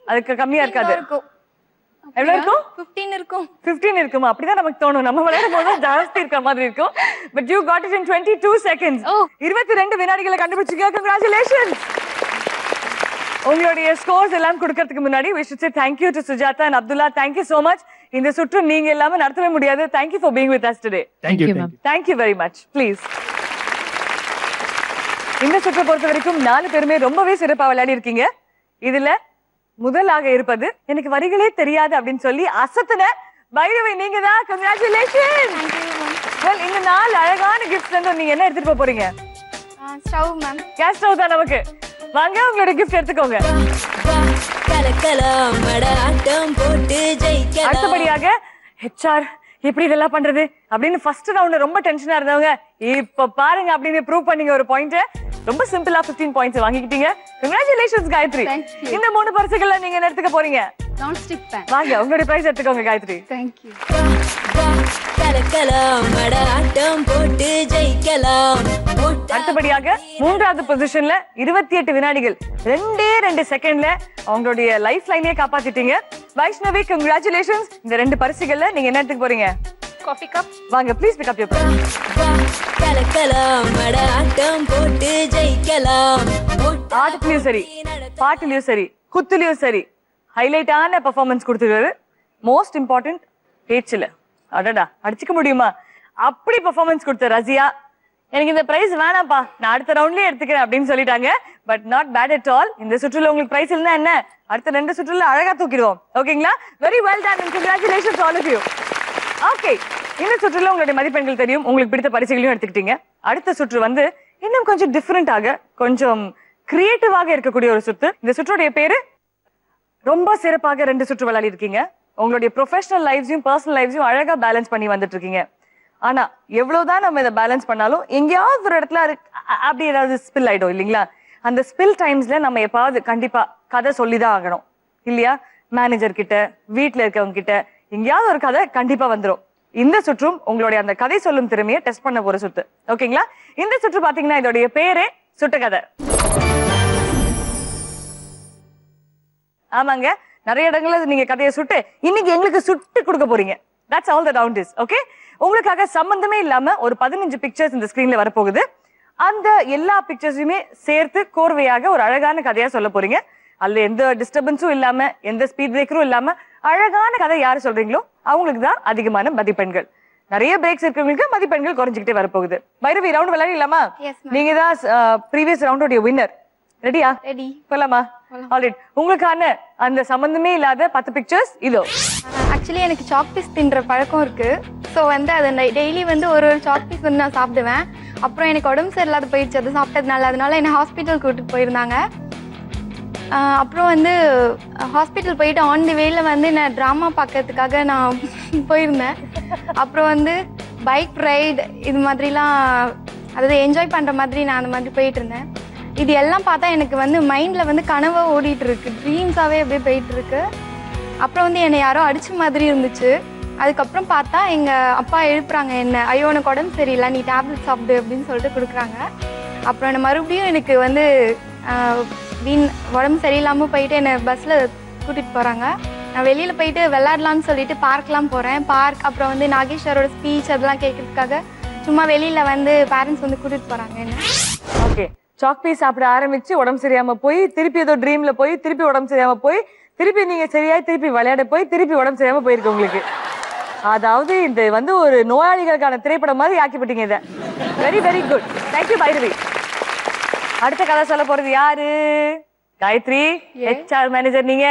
அதுக்கு கம்மியா இருக்காது. எவ்வளவு இருக்கும்? 15 இருக்கும். 15 இருக்குமா? அப்படிதான் நமக்கு தோணும். நம்ம விளையாடும் போது ஜாஸ்தி இருக்க மாதிரி இருக்கும். But you got it in 22 seconds. 22 வினாடிகளை கண்டுபிடிச்சீங்க. கங்க்ராச்சுலேஷன்ஸ். உங்களுடைய ஸ்கோர்ஸ் எல்லாம் கொடுக்கிறதுக்கு முன்னாடி we should say thank you to Sujata and Abdullah. Thank you so much. இந்த சுற்று நீங்க எல்லாமே நடத்தவே முடியாது. Thank you for being with us today. Thank you ma'am. Thank you very much. Please. இந்த சுற்றை பொறுத்த வரைக்கும் 4 பேருமே ரொம்பவே சிறப்பா விளையாடி இருக்கீங்க. இதுல முதலாக இருப்பது எனக்கு வரிகளே தெரியாது அப்படின்னு சொல்லி அசத்துன பைரவி நீங்க தான். கங்க்ராச்சுலேஷன். வெல், இந்த 4 அழகான கிஃப்ட்ஸ் வந்து நீங்க என்ன எடுத்துட்டு போறீங்க? Stove ma'am. கேஸ் ஸ்டவ் தான் நமக்கு. வாங்க உங்களோட கிஃப்ட் எடுத்துக்கோங்க. அடுத்தபடியாக HR எப்படி இதெல்லாம் பண்றது அப்படின்னு ஃபர்ஸ்ட் ரவுண்ட்ல ரொம்ப டென்ஷனா இருந்தவங்க இப்ப பாருங்க அப்படின்னு ப்ரூவ் பண்ணீங்க ஒரு பாயிண்ட். ரொம்ப சிம்பிளா 15 பாயிண்ட்ஸ் வாங்கிக்கிட்டீங்க. கங்க்ராச்சுலேஷன்ஸ் காயத்ரி. இந்த 3 பரிசுகளை நீங்க என்ன எடுத்துக்க போறீங்க? Non stick pan. வாங்க உங்களோட பிரைஸ் எடுத்துக்கோங்க காயத்ரி. Thank you. அடுத்தபடியாக 3வது பொசிஷன்ல 28 வினாடிகள் 2 செகண்ட்ல அவங்களுடைய லைஃப் லைனே காப்பாத்திட்டீங்க. வைஷ்ணவி கங்க்ராச்சுலேஷன்ஸ். இந்த 2 பரிசுகள்ல நீங்க என்ன எடுத்துக்க போறீங்க? Coffee cup. வாங்க please pick up your prize. ஆட்டத்திலயும் சரி, பாட்டுலயும் சரி, குத்துலயும் சரி ஹைலைட்டான பெர்ஃபார்மன்ஸ் கொடுத்துருக்காரு. மோஸ்ட் இம்பார்ட்டன்ட் பேச்சுல அடடா அடிச்சுக்க முடியுமா அப்படி பெர்ஃபார்மன்ஸ் கொடுத்த ரசியா எனக்கு இந்த பிரைஸ் வேணாம்ப்பா நான் அடுத்த ரவுண்ட்லயே எடுத்துக்கிறேன் அப்படின்னு சொல்லிட்டாங்க. But not bad at all. இந்த சுற்றுல உங்களுக்கு பிரைஸ் இருந்தா என்ன, அடுத்த 2 சுற்றுல அழகா தூக்கிடுவோம். ஓகேங்களா? Very well done and congratulations all of you. Okay, இந்த சுற்றுல உங்களுடைய மதிப்பெண்கள் தெரியும். உங்களுக்கு பிடித்த பரிசுகளையும் எடுத்துக்கிட்டீங்க. அடுத்த சுற்று வந்து இன்னும் கொஞ்சம் டிஃபரெண்டாக கொஞ்சம் கிரியேட்டிவாக இருக்கக்கூடிய ஒரு சுற்று. இந்த சுற்றுடைய பேரு ரொம்ப சிறப்பாக 2 சுற்று விளையாடி இருக்கீங்க. உங்களுடைய ப்ரொஃபஷனல் லைஃப்ஸையும் பர்சனல் லைஃப்ஸையும் அழகா பேலன்ஸ் பண்ணி வந்துட்டு இருக்கீங்க. ஆனா எவ்வளவுதான் நம்ம இதை பேலன்ஸ் பண்ணாலும் எங்கேயாவது ஒரு இடத்துல அப்படி ஏதாவது ஸ்பில் ஆயிடும் இல்லைங்களா? அந்த ஸ்பில் டைம்ஸ்ல நம்ம எப்பாவது கண்டிப்பா கதை சொல்லிதான் ஆகணும் இல்லையா? மேனேஜர் கிட்ட, வீட்டுல இருக்கவங்க கிட்ட எங்கேயாவது ஒரு கதை கண்டிப்பா வந்துடும். இந்த சுற்றும் உங்களுடைய அந்த கதை சொல்லும் திறமையை டெஸ்ட் பண்ண ஒரு சுற்று. ஓகேங்களா? இந்த சுற்று பாத்தீங்கன்னா இதோடைய பேரே சுட்ட கதை. ஆமாங்க, நிறைய இடங்கள்ல நீங்க கதையை சுட்டு இன்னைக்கு எங்களுக்கு சுட்டு கொடுக்க போறீங்க. That's all the round is. Okay? உங்களுக்காக சம்பந்தமே இல்லாம ஒரு 15 பிக்சர்ஸ் இந்த ஸ்கிரீன்ல வரப்போகுது. அந்த எல்லா பிக்சர்ஸுமே சேர்த்து கோர்வையாக ஒரு அழகான கதையா சொல்ல போறீங்க. அதுல எந்த டிஸ்டர்பன்ஸும் இல்லாம எந்த ஸ்பீட் பிரேக்கரும் இல்லாம அழகான கதை யாரு சொல்றீங்களோ அவங்களுக்கு தான் அதிகமான மதிப்பெண்கள். நிறைய பிரேக்ஸ் இருக்கிறவங்களுக்கு மதிப்பெண்கள் குறைஞ்சிக்கிட்டே வரப்போகுது. பைரவி ரவுண்ட் விளையாடலாமா? நீங்க தான் ப்ரீவியஸ் ரவுண்டோட வின்னர். ரெடியா? ரெடி. போலாமா? ஆல்ரைட். உங்களுக்கான அந்த சம்பந்தமே இல்லாத 10 பிக்சர்ஸ் இதோ. ஆக்சுவலி எனக்கு சாக் பீஸ் தின்ற பழக்கம் இருக்கு. ஸோ வந்து அதை டெய்லி வந்து ஒரு சாக் பீஸ் வந்து நான் சாப்பிடுவேன். அப்புறம் எனக்கு உடம்பு சரியில்லாத போயிடுச்சு அது சாப்பிட்டதுனால. அதனால என்னை ஹாஸ்பிட்டல் கூட்டிட்டு போயிருந்தாங்க. அப்புறம் வந்து ஹாஸ்பிட்டல் போயிட்டு ஆன் தி வேல வந்து நான் ட்ராமா பார்க்கறதுக்காக நான் போயிருந்தேன். அப்புறம் வந்து பைக் ரைடு இது மாதிரிலாம் அதாவது என்ஜாய் பண்ணுற மாதிரி நான் அந்த மாதிரி போயிட்டு இருந்தேன். இது எல்லாம் பார்த்தா எனக்கு வந்து மைண்டில் வந்து கனவை ஓடிட்டு இருக்கு, ட்ரீம்ஸாகவே அப்படியே போயிட்டு இருக்கு. அப்புறம் வந்து என்னை யாரோ அடிச்ச மாதிரி இருந்துச்சு. அதுக்கப்புறம் பார்த்தா எங்கள் அப்பா எழுப்புறாங்க என்ன, ஐயோ உனக்கு உடம்பு சரியில்லை நீ டேப்லெட் சாப்பிடு அப்படின்னு சொல்லிட்டு கொடுக்குறாங்க. அப்புறம் என்னை மறுபடியும் எனக்கு வந்து உடம்பு சரியில்லாமல் போயிட்டு என்னை பஸ்ஸில் கூட்டிகிட்டு போகிறாங்க. நான் வெளியில் போயிட்டு விளையாடலான்னு சொல்லிட்டு பார்க்லாம் போகிறேன். பார்க் அப்புறம் வந்து நாகேஸ்வரோட ஸ்பீச் அதெல்லாம் கேட்கறதுக்காக சும்மா வெளியில் வந்து பேரண்ட்ஸ் வந்து கூட்டிகிட்டு போகிறாங்க என்ன. ஓகே, சாக் பீஸ் சாப்பிட ஆரம்பிச்சு உடம்பு சரியாம போய் திருப்பி ஏதோ ட்ரீம்ல போய் திருப்பி உடம்பு சரியாம போய் திருப்பி நீங்க சரியாய் திருப்பி விளையாட போய் திருப்பி உடம்பு சரியாம போயிருக்கு உங்களுக்கு. அதாவது இந்த வந்து ஒரு நோயாளிகளுக்கான திரைப்படம் மாதிரி ஆக்கிவிட்டீங்க இதை. Very very good. Thank you Bhairavi. அடுத்த கதை சொல்ல போறது யாரு? Gayathri, HR manager. நீங்க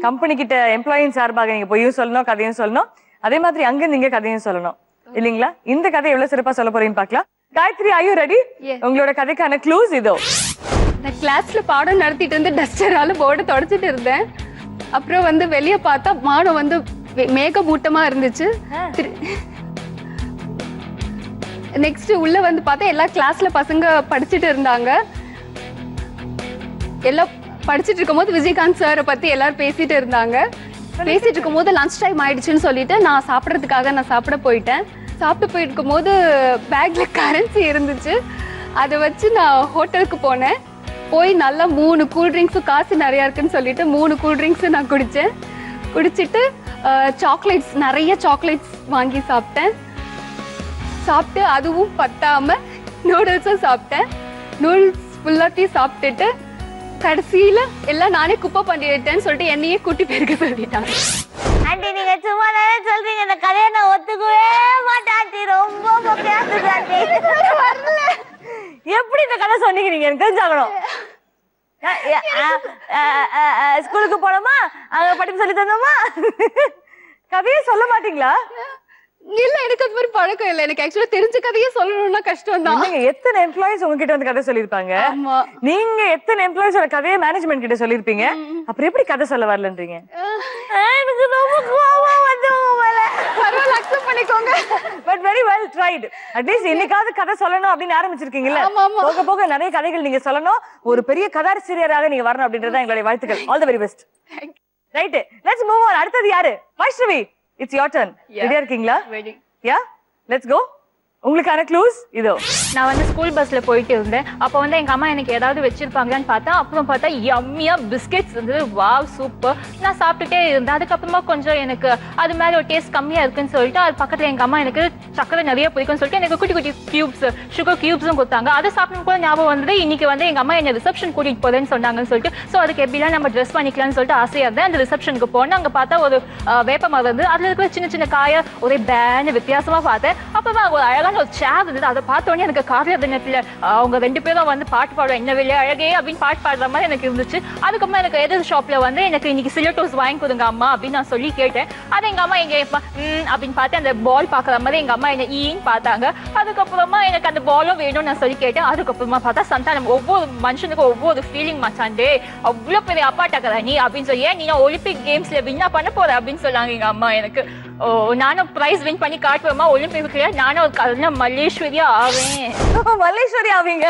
கம்பெனி கிட்ட எம்ப்ளாயின் சார்பாக நீங்க பொய்யும் சொல்லணும் கதையும் சொல்லணும், அதே மாதிரி அங்க நீங்க கதையும் சொல்லணும் இல்லீங்களா? இந்த கதை எவ்வளவு சிறப்பா சொல்ல போறீங்கன்னு பார்க்கலாம். Gayatri, are you ready? உங்களோட கதைக்கான க்ளூஸ் இதோ. நான் கிளாஸ்ல பாடம் நடத்திட்டு இருந்து டஸ்டரால போர்டை தொடச்சிட்டு இருந்தேன். அப்புறம் வந்து வெளியே பார்த்தா மாடம் வந்து மேகமூட்டமா இருந்துச்சு. நெக்ஸ்ட் உள்ள வந்து பார்த்தா எல்லா கிளாஸ்ல பசங்க படிச்சுட்டு இருந்தாங்க. எல்லாம் படிச்சுட்டு இருக்கும்போது விஜயகாந்த் சாரை பத்தி எல்லாரும் பேசிட்டு இருந்தாங்க. பேசிட்டு இருக்கும்போது லஞ்ச் டைம் ஆயிடுச்சுன்னு சொல்லிட்டு நான் சாப்பிட்றதுக்காக சாப்பிட போயிட்டேன். சாப்பிட்டு போயிருக்கும் போது பேக்ல கரன்சி இருந்துச்சு. அதை வச்சு நான் ஹோட்டலுக்கு போனேன். போய் நல்லா 3 கூல்ட்ரிங்க்ஸும் காசு நிறையா இருக்குன்னு சொல்லிட்டு 3 கூல்ட்ரிங்க்ஸும் நான் குடித்தேன். குடிச்சிட்டு சாக்லேட்ஸ் நிறைய சாக்லேட்ஸ் வாங்கி சாப்பிட்டேன். சாப்பிட்டு அதுவும் பத்தாம நூடுல்ஸும் சாப்பிட்டேன். நூடுல்ஸ் ஃபுல்லாத்தையும் சாப்பிட்டுட்டு கடைசியில எல்லாம் நானே குப்பை பண்ணிட்டேன்னு சொல்லிட்டு என்னையே கூட்டி போயிருக்க சொல்லிட்டாங்க. ஆண்டி நீங்க சும்மா தானே சொல்றீங்க, இந்த கதையை நான் ஒத்துக்கவே மாட்டேன் ஆண்டி. ரொம்ப பேசுது ஆண்டி. வரல. எப்படி இந்த கதை சொன்னீங்க நீங்க? எனக்கு தெரிஞ்சாகணும். ஸ்கூலுக்கு போனோமா, அங்க படிப்பு சொல்லி தந்தோமா, கதையே சொல்ல மாட்டீங்களா? இல்ல, எனக்கு அது மாதிரி பழக்கம் இல்ல. எனக்கு ஆக்சுவலா தெரிஞ்ச கதையே சொல்லணும்னா கஷ்டம் தான். நீங்க எத்தனை எம்ப்ளாயிஸ் உங்ககிட்ட வந்து கதை சொல்லிருப்பாங்க? ஆமா. நீங்க எத்தனை எம்ப்ளாயிஸோட கதையை மேனேஜ்மெண்ட் கிட்ட சொல்லிருப்பீங்க. அப்புறம் எப்படி கதை சொல்ல வரலன்றீங்க? எனக்கு ரொம்ப கோவம் வந்து பரவாயில்ல, அக்செப்ட் பண்ணிக்கோங்க. But very well tried. At least இன்னைக்காவது கதை சொல்லணும் அப்படின்னு ஆரம்பிச்சிருக்கீங்கல்ல. போக போக நிறைய கதைகள் நீங்க சொல்லணும். ஒரு பெரிய கதாசிரியராக நீங்க வரணும் அப்படின்றத எங்களுடைய வாழ்த்துக்கள். All the very best. Right, let's move on. அடுத்தது யாரு? Vaishnavi, it's your turn. ரெடியா இருக்கீங்களா? Ready. Yeah, let's go. உங்களுக்கான க்ளூஸ் இதோ. நான் வந்து ஸ்கூல் பஸ்ல போயிட்டு இருந்தேன். அப்போ வந்து எங்க அம்மா எனக்கு ஏதாவது வச்சிருப்பாங்களான்னு பார்த்தா, அப்புறம் பார்த்தா யம்மியா பிஸ்கெட்ஸ் இருந்தது. Wow super. நான் சாப்பிட்டுட்டே இருந்தேன். அதுக்கப்புறமா கொஞ்சம் எனக்கு அது மேலே ஒரு டேஸ்ட் கம்மியா இருக்குன்னு சொல்லிட்டு அது பக்கத்துல எங்க அம்மா எனக்கு சக்கரை நிறைய பிடிக்கும்னு சொல்லிட்டு எனக்கு குட்டி குட்டி கியூப்ஸ் சுகர் கியூப்ஸும் கொடுத்தாங்க. அதை சாப்பிடும் கூட ஞாபகம் வந்தது. இன்னைக்கு வந்து எங்க அம்மா என்ன ரிசப்ஷன் கூட்டிட்டு போறேன்னு சொன்னாங்கன்னு சொல்லிட்டு, ஸோ அதுக்கு எப்படிலாம் நம்ம ட்ரெஸ் பண்ணிக்கலாம்னு சொல்லிட்டு ஆசையா இருந்தேன். அந்த ரிசப்ஷனுக்கு போனேன். அங்க பார்த்தா ஒரு வேப்ப மரம் இருந்தது. அதுல இருக்கிற சின்ன சின்ன காய ஒரே பேண்ட் வித்தியாசமா பார்த்தேன். அப்பதான் ஒரு அழகான ஒரு சேர் இருந்தது. அதை பார்த்தோன்னே எனக்கு கார்ல தினத்துல அவங்க 2 பேரும் வந்து பாட்டு பாடுவோம், என்ன வெளியே அழகே அப்படின்னு பாட்டு பாடுற மாதிரி எனக்கு இருந்துச்சு. அதுக்கப்புறமா எனக்கு எதிர் ஷாப்ல வந்து எனக்கு இன்னைக்கு சிலட்டோஸ் வாங்கி கொடுங்க அம்மா அப்படின்னு நான் சொல்லி கேட்டேன். அதை எங்க அம்மா எங்க அப்படின்னு பார்த்து அந்த பால் பாக்குற மாதிரி எங்க அம்மா என்ன ஈன்னு பார்த்தாங்க. அதுக்கப்புறமா எனக்கு அந்த பாலும் வேணும்னு நான் சொல்லி கேட்டேன். அதுக்கப்புறமா பார்த்தா சந்தானம் ஒவ்வொரு மனுஷனுக்கும் ஒவ்வொரு ஃபீலிங் மச்சாண்டே, அவ்வளவு பெரிய அப்பாட்டாக்கதா நீ அப்படின்னு சொல்லி, ஏன் நீ ஒலிம்பிக் கேம்ஸ்ல வின்னா பண்ண போற அப்படின்னு சொன்னாங்க எங்க அம்மா எனக்கு. நானும் பிரைஸ் வின் பண்ணி காட்டுவேமா ஒலிம்பிக்ல, நானும் ஒரு கல்ல மல்லேஸ்வரியா ஆவேன். மல்லேஸ்வரி ஆவீங்க.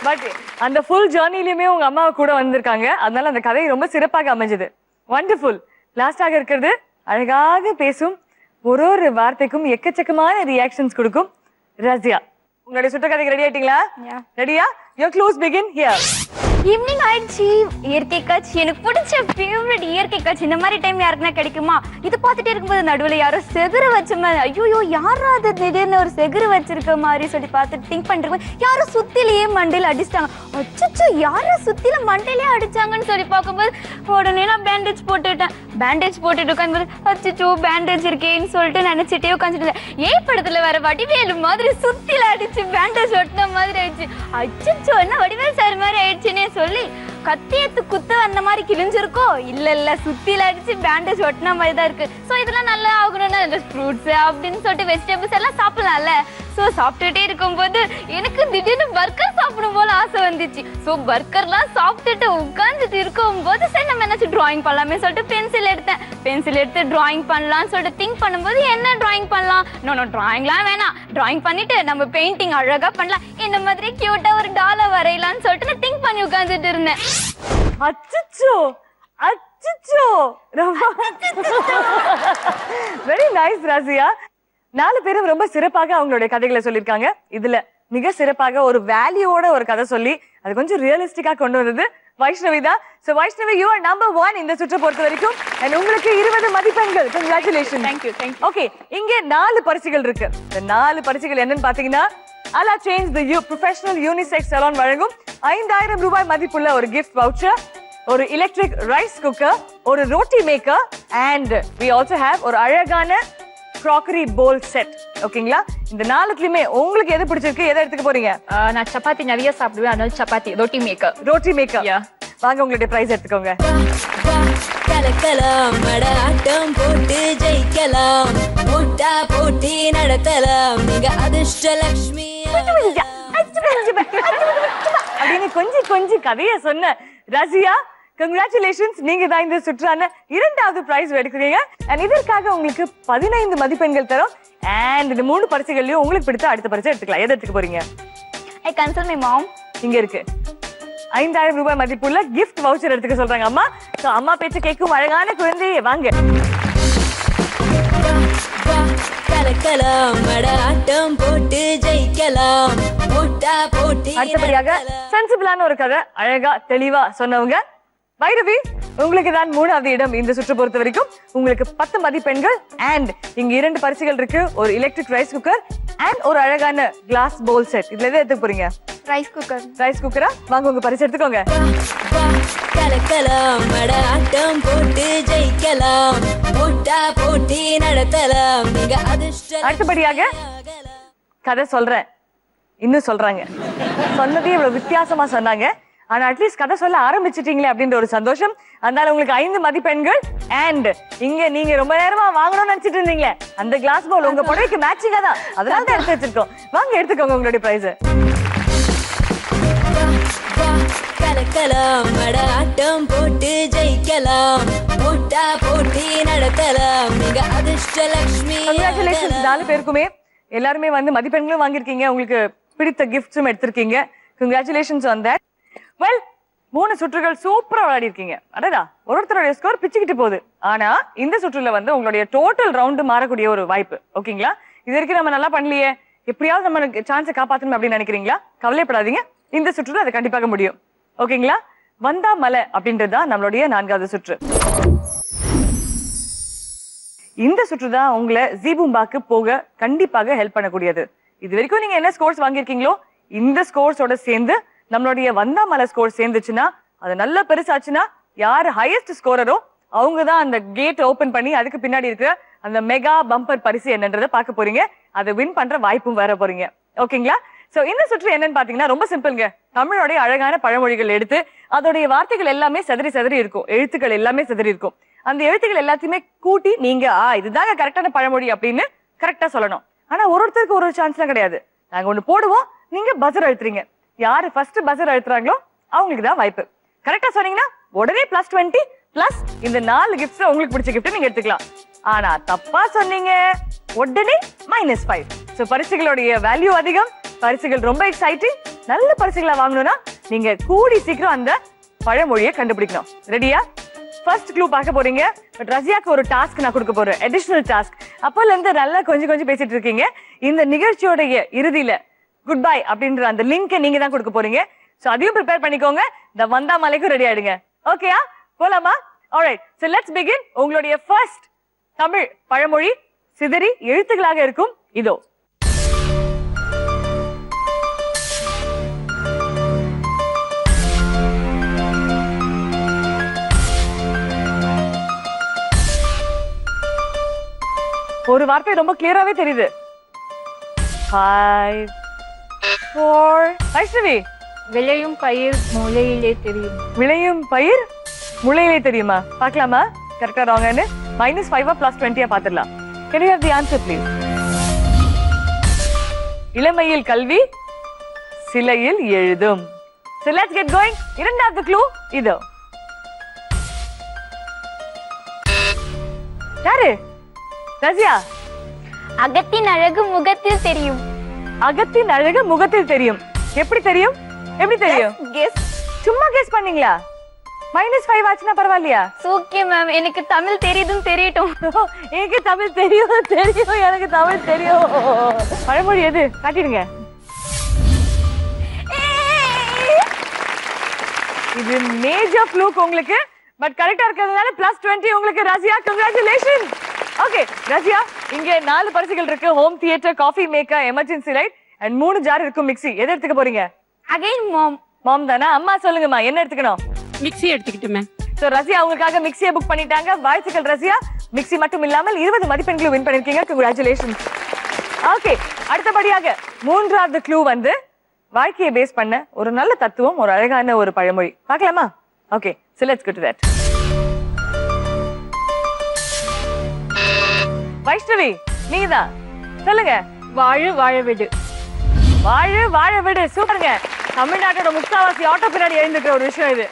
பட் அந்த ஃபுல் ஜர்னிலுமே உங்க அம்மா கூட வந்திருக்காங்க. அதனால அந்த கதை ரொம்ப சிறப்பாக அமைஞ்சது. வண்டர்ஃபுல். லாஸ்டாக இருக்கிறது அழகாக பேசும், ஒரு வார்த்தைக்கும் எக்கச்சக்கமான ரியாக்ஷன்ஸ் கொடுக்கும் ரஷ்யா. உங்களுடைய சுற்ற கதைக்கு ரெடி ஆயிட்டீங்களா? ரெடியா? Your clues begin here. Evening ஆயிடுச்சு. இயற்கை காட்சி எனக்கு பிடிச்ச ஃபேவரட் இயற்கை காட்சி. இந்த மாதிரி டைம் யாருக்குன்னா கிடைக்குமா? இது பார்த்துட்டே இருக்கும்போது நடுவில் யாரோ செகுரு வச்ச மாதிரி, ஐயோ யாரா அது திடீர்னு ஒரு செகுரு வச்சிருக்க மாதிரி சொல்லி பார்த்துட்டு திங்க் பண்ணிட்டு யாரோ சுத்திலேயே மண்டையில அடிச்சிட்டாங்க. அச்சோ யாரோ சுத்தில மண்டையிலே அடிச்சாங்கன்னு சொல்லி பார்க்கும்போது உடனே நான் பேண்டேஜ் போட்டுட்டேன். பேண்டேஜ் போட்டுட்டு உட்காந்து அச்சோ பேண்டேஜ் இருக்கேன்னு சொல்லிட்டு நினைச்சிட்டே உட்காந்துட்டு இருந்தேன். ஏன் படத்துல வேற வடிவேலு மாதிரி சுத்தில அடிச்சு பேண்டேஜ் ஒட்டின மாதிரி ஆயிடுச்சு. அச்சோ என்ன வடிவேல் சார் மாதிரி ஆயிடுச்சுன்னே சொல்லி கத்தி எடுத்து குத்து அந்த மாதிரி கிழிஞ்சிருக்கோ? இல்ல சுத்தில அடிச்சு பேண்டேஜ் ஒட்டின மாதிரி தான் இருக்கு. சோ இதெல்லாம் நல்லா ஆகணும்னா இந்த ஃப்ரூட்ஸ் அப்படின்னு சொல்லிட்டு வெஜிடபிள்ஸ் எல்லாம் சாப்பிடலாம்ல. சோ சாப்பிட்டுட்டே இருக்கும்போது எனக்கு திடீர்னு பர்கர் சாப்பிடும் போல ஆசை வந்துச்சு. சோ பர்கர்லாம் சாப்பிட்டுட்டு உட்காந்துட்டு இருக்கும்போது சரி நம்ம என்ன டிராயிங் பண்ணலாமே சொல்லிட்டு பென்சில் எடுத்தேன். பென்சில் எடுத்து டிராயிங் பண்ணலாம்னு சொல்லிட்டு திங்க் பண்ணும்போது என்ன டிராயிங் பண்ணலாம்? நோ டிராயிங்லாம் வேணாம், டிராயிங் பண்ணிட்டு நம்ம பெயிண்டிங் அழகா பண்ணலாம், இந்த மாதிரி கியூட்டா ஒரு டாலை வரையலாம்னு சொல்லிட்டு நான் திங்க் பண்ணி உட்காந்துட்டு இருந்தேன். அச்சச்சோ அச்சச்சோ வெரி நைஸ் ராசியா. 4 பேரும் ரொம்ப சிறப்பாக அவங்களுடைய கதைகளை சொல்லியிருக்காங்க. இதுல மிக சிறப்பாக ஒரு வேல்யூவோட ஒரு கதை சொல்லி அது கொஞ்சம் ரியலிஸ்டிக்கா கொண்டு வந்தது வைஷ்ணவி தான். So Vaishnavi, you are number 1 இந்த சுற்று பொறுத்த வரைக்கும். and உங்களுக்கு 20 மதிப்பெண்கள். congratulations. Thank you. ஓகே, இங்கே 4 பரிசுகள் இருக்கு. இந்த 4 பரிசுகள் என்னன்னு பாத்தீங்கன்னா, Ala Change the Professional Unisex Salon வழங்கும் 5000 ரூபாய் மதிப்புள்ள ஒரு gift voucher. ஒரு எலக்ட்ரிக் ரைஸ் குக்கர், ஒரு roti maker and we also have ஒரு அழகான crockery bowl set. ஓகேங்களா? இந்த நாலுத்துலயுமே உங்களுக்கு எது பிடிச்சிருக்கு, எதை எடுத்துக்க போறீங்க? நான் சப்பாத்தி நிறைய சாப்பிடுவேன், அதனால சப்பாத்தி ரோட்டி மேக்கர். ரோட்டி மேக்கர். வாங்க உங்களுடைய பிரைஸ் எடுத்துக்கோங்க. கலக்கலாம் மடாட்டம் போட்டு ஜெயிக்கலாம், போட்டா போட்டி நடத்தலாம், நீங்க அதிர்ஷ்டலட்சுமி. அப்படின்னு கொஞ்சம் கதைய சொன்ன ரசியா, கங்க்ராச்சுலேஷன்ஸ், நீங்க தான் இந்த சுற்றான 2வது பிரைஸ் எடுக்கிறீங்க. அண்ட் இதற்காக உங்களுக்கு 15 மதிப்பெண்கள் தரும். அண்ட் இந்த 3 பரிசுகள்லயும் உங்களுக்கு பிடித்த அடுத்த பரிசு எடுத்துக்கலாம். எதை எடுத்துக்க போறீங்க? ஐ கன்சல்ட் மை மாம். இங்க இருக்கு 5000 ரூபாய் மதிப்புள்ள கிஃப்ட் வவுச்சர் எடுத்துக்க சொல்றாங்க அம்மா. சோ அம்மா பேச்ச கேட்கும் அழகான குழந்தையே வாங்க. கலக்கலாம் மடாட்டம் போட்டு ஜெயிக்கலாம், போட்டா போட்டி. அடுத்தபடியாக சென்சிபிளான ஒரு கதை அழகா தெளிவா சொன்னவங்க வைரவி, உங்களுக்கு தான் 3வது இடம் இந்த சுற்று பொறுத்த வரைக்கும். உங்களுக்கு 10 மதிப்பெண்கள் அண்ட் இங்க 2 பரிசுகள் இருக்கு. ஒரு எலக்ட்ரிக் ரைஸ் குக்கர் அண்ட் ஒரு அழகான கிளாஸ் பவுல் செட். இதுல எதை எடுத்துக்க போறீங்க? Rice cooker. ரைஸ் குக்கரா? வாங்க உங்க பரிசு எடுத்துக்கோங்க. கலக்கலாம் மடாட்டம் போட்டு ஜெயிக்கலாம், போட்டா போட்டி நடத்தலாம், நீங்க அதிர்ஷ்ட. அடுத்தபடியாக கதை சொல்றேன் இன்னும் சொல்றாங்க. சொன்னதே இவ்வளவு வித்தியாசமா சொன்னாங்க. ஆனா அட்லீஸ்ட் கதை சொல்ல ஆரம்பிச்சிட்டீங்களே அப்படின்ற ஒரு சந்தோஷம். அதனால உங்களுக்கு 5 மதிப்பெண்கள் அண்ட் இங்க நீங்க ரொம்ப நேரமா வாங்கணும்னு நினைச்சிட்டு இருந்தீங்களே அந்த கிளாஸ் பவுல் உங்க புடவைக்கு மேட்சிங்கா தான், அதனால தான் எடுத்து வச்சிருக்கோம். வாங்க எடுத்துக்கோங்க உங்களுடைய பிரைஸ். கலக்கலாம் மடாட்டம் போட்டு ஜெயிக்கலாம், போட்டா போட்டி நடத்தலாம், நீங்க அதிர்ஷ்டலட்சுமி. கங்க்ராச்சுலேஷன்ஸ் 4 பேருக்குமே. எல்லாருமே வந்து மதிப்பெண்களும் வாங்கியிருக்கீங்க, உங்களுக்கு பிடித்த கிஃப்ட்ஸும் எடுத்திருக்கீங்க. Congratulations on that. வெல், 3 சுற்றுகள் சூப்பரா விளையாடி இருக்கீங்க. அடடா, ஒருத்தருடைய ஸ்கோர் பிச்சுக்கிட்டு போகுது. ஆனா இந்த சுற்றுல வந்து உங்களுடைய டோட்டல் ரவுண்டு மாறக்கூடிய ஒரு வாய்ப்பு. ஓகேங்களா? இது வரைக்கும் நம்ம நல்லா பண்ணலையே, எப்படியாவது நம்ம சான்ஸை காப்பாற்றணும் அப்படின்னு நினைக்கிறீங்களா? கவலைப்படாதீங்க, இந்த சுற்றுல அதை கண்டிப்பாக முடியும். ஓகேங்களா? வந்தா மலை அப்படின்றதுதான் நம்மளுடைய 4வது சுற்று. இந்த சுற்று தான் உங்களை ஜீபூம்பாக்கு போக கண்டிப்பாக ஹெல்ப் பண்ணக்கூடியது. இது வரைக்கும் நீங்க என்ன ஸ்கோர்ஸ் வாங்கியிருக்கீங்களோ இந்த ஸ்கோர்ஸோட சேர்ந்து நம்மளுடைய வந்தாமலை ஸ்கோர் சேர்ந்துச்சுன்னா, அது நல்ல பெருசாச்சுன்னா, யாரு ஹையஸ்ட் ஸ்கோரரோ அவங்க தான் அந்த கேட் ஓபன் பண்ணி அதுக்கு பின்னாடி இருக்கிற அந்த மெகா பம்பர் பரிசு என்னன்றதை பார்க்க போறீங்க. அதை வின் பண்ற வாய்ப்பும் வர போறீங்க. ஓகேங்களா? சோ இந்த சுற்று என்னன்னு பாத்தீங்கன்னா ரொம்ப சிம்பிள்ங்க. தமிழோடைய அழகான பழமொழிகள் எடுத்து அதோடைய வார்த்தைகள் எல்லாமே செதறி இருக்கும், எழுத்துக்கள் எல்லாமே செதறி இருக்கும். அந்த எழுத்துக்கள் எல்லாத்தையுமே கூட்டி நீங்க இதுதாங்க கரெக்டான பழமொழி அப்படின்னு கரெக்டா சொல்லணும். ஆனா ஒருத்தருக்கு ஒரு சான்ஸ்லாம் கிடையாது. நாங்க ஒண்ணு போடுவோம், நீங்க பஸர் அழுத்துறீங்க. யாரு ஃபர்ஸ்ட் பஸர் அழுத்துறாங்களோ அவங்களுக்கு தான் வாய்ப்பு. கரெக்டா சொன்னீங்கன்னா உடனே +20 பிளஸ் இந்த 4 கிஃப்ட்ஸ் உங்களுக்கு பிடிச்ச கிஃப்ட் நீங்க எடுத்துக்கலாம். ஆனா தப்பா சொன்னீங்க உடனே -5. சோ பரிசுகளுடைய வேல்யூ அதிகம், பரிசுகள் ரொம்ப எக்ஸைட்டிங். நல்ல பரிசுகளை வாங்கணும்னா நீங்க கூடி சீக்கிரம் அந்த பழமொழியை கண்டுபிடிக்கணும். ரெடியா? ஃபர்ஸ்ட் க்ளூ பார்க்க போறீங்க. பட் ரசியாக்கு ஒரு டாஸ்க் நான் கொடுக்க போறேன், அடிஷனல் டாஸ்க். அப்போல இருந்து நல்லா கொஞ்சம் பேசிட்டு இருக்கீங்க. இந்த நிகழ்ச்சியோடைய இறுதியில குட் பை அப்படின்ற அந்த லிங்கை நீங்க தான் கொடுக்க போறீங்க. சோ அதையும் ப்ரிப்பேர் பண்ணிக்கோங்க. இந்த வந்தா மலைக்கும் ரெடி ஆயிடுங்க. ஓகேயா? போலாமா? Alright, so let's begin. உங்களுடைய ஃபர்ஸ்ட் தமிழ் பழமொழி சிதறி எழுத்துக்களாக இருக்கும். இதோ. ஒரு வார்த்தை ரொம்ப கிளியராவே தெரியுது. 5 4 வைஷ்ணவி. விளையும் பயிர் முளையிலே தெரியும். விளையும் பயிர் முளையிலே தெரியுமா? பார்க்கலாமா கரெக்டா ராங்கான்னு? -5 +20 பாத்துடலாம். Can you have the answer please? இளமையில் கல்வி சிலையில் எழுதும். So let's get going. 2வது க்ளூ இதோ. யாரு? ரசியா. அகத்தின் அழகு முகத்தில் தெரியும். அகத்தின் அழகு முகத்தில் தெரியும். எப்படி தெரியும்? எப்படி தெரியும்? கெஸ். சும்மா கெஸ் பண்ணீங்களா? -5 ஆச்சுன்னா பரவாயில்லையா? ஓகே மேம், எனக்கு தமிழ் தெரியுதுன்னு தெரியட்டும். எனக்கு தமிழ் தெரியும், எனக்கு தமிழ் தெரியும். பழமொழி எது? காட்டிடுங்க. இது மேஜர் ஃப்ளூக் உங்களுக்கு. பட் கரெக்டா இருக்கிறதுனால +20 உங்களுக்கு ரசியா. கங்க்ராச்சுலேஷன். ஓகே ரசியா, இங்க 4 பரிசுகள் இருக்கு. Home theatre, coffee maker, emergency light and 3 jar இருக்கும் மிக்ஸி. எதை எடுத்துக்க போறீங்க? அகைன் மாம். மாம் தானா? அம்மா சொல்லுங்கம்மா, என்ன எடுத்துக்கணும்? மிக்ஸி எடுத்துக்கிட்டு மேம். சோ ரசியா உங்களுக்காக மிக்ஸியை புக் பண்ணிட்டாங்க. வாழ்த்துக்கள் ரசியா. மிக்ஸி மட்டும் இல்லாமல் 20 மதிப்பெண்களை வின் பண்ணிருக்கீங்க. கங்க்ராச்சுலேஷன்ஸ். ஓகே, அடுத்தபடியாக மூன்றாவது க்ளூ வந்து வாழ்க்கையை பேஸ் பண்ண ஒரு நல்ல தத்துவம், ஒரு அழகான ஒரு பழமொழி. பார்க்கலாமா? Okay, so let's go to that. Vaishnavi நீதான் சொல்லுங்க. வாழு வாழ விடு. வாழு வாழ விடு. சூப்பருங்க. தமிழ்நாட்டோட முக்காவாசி ஆட்டோ பின்னாடி எழுந்துக்கிற ஒரு விஷயம் இது.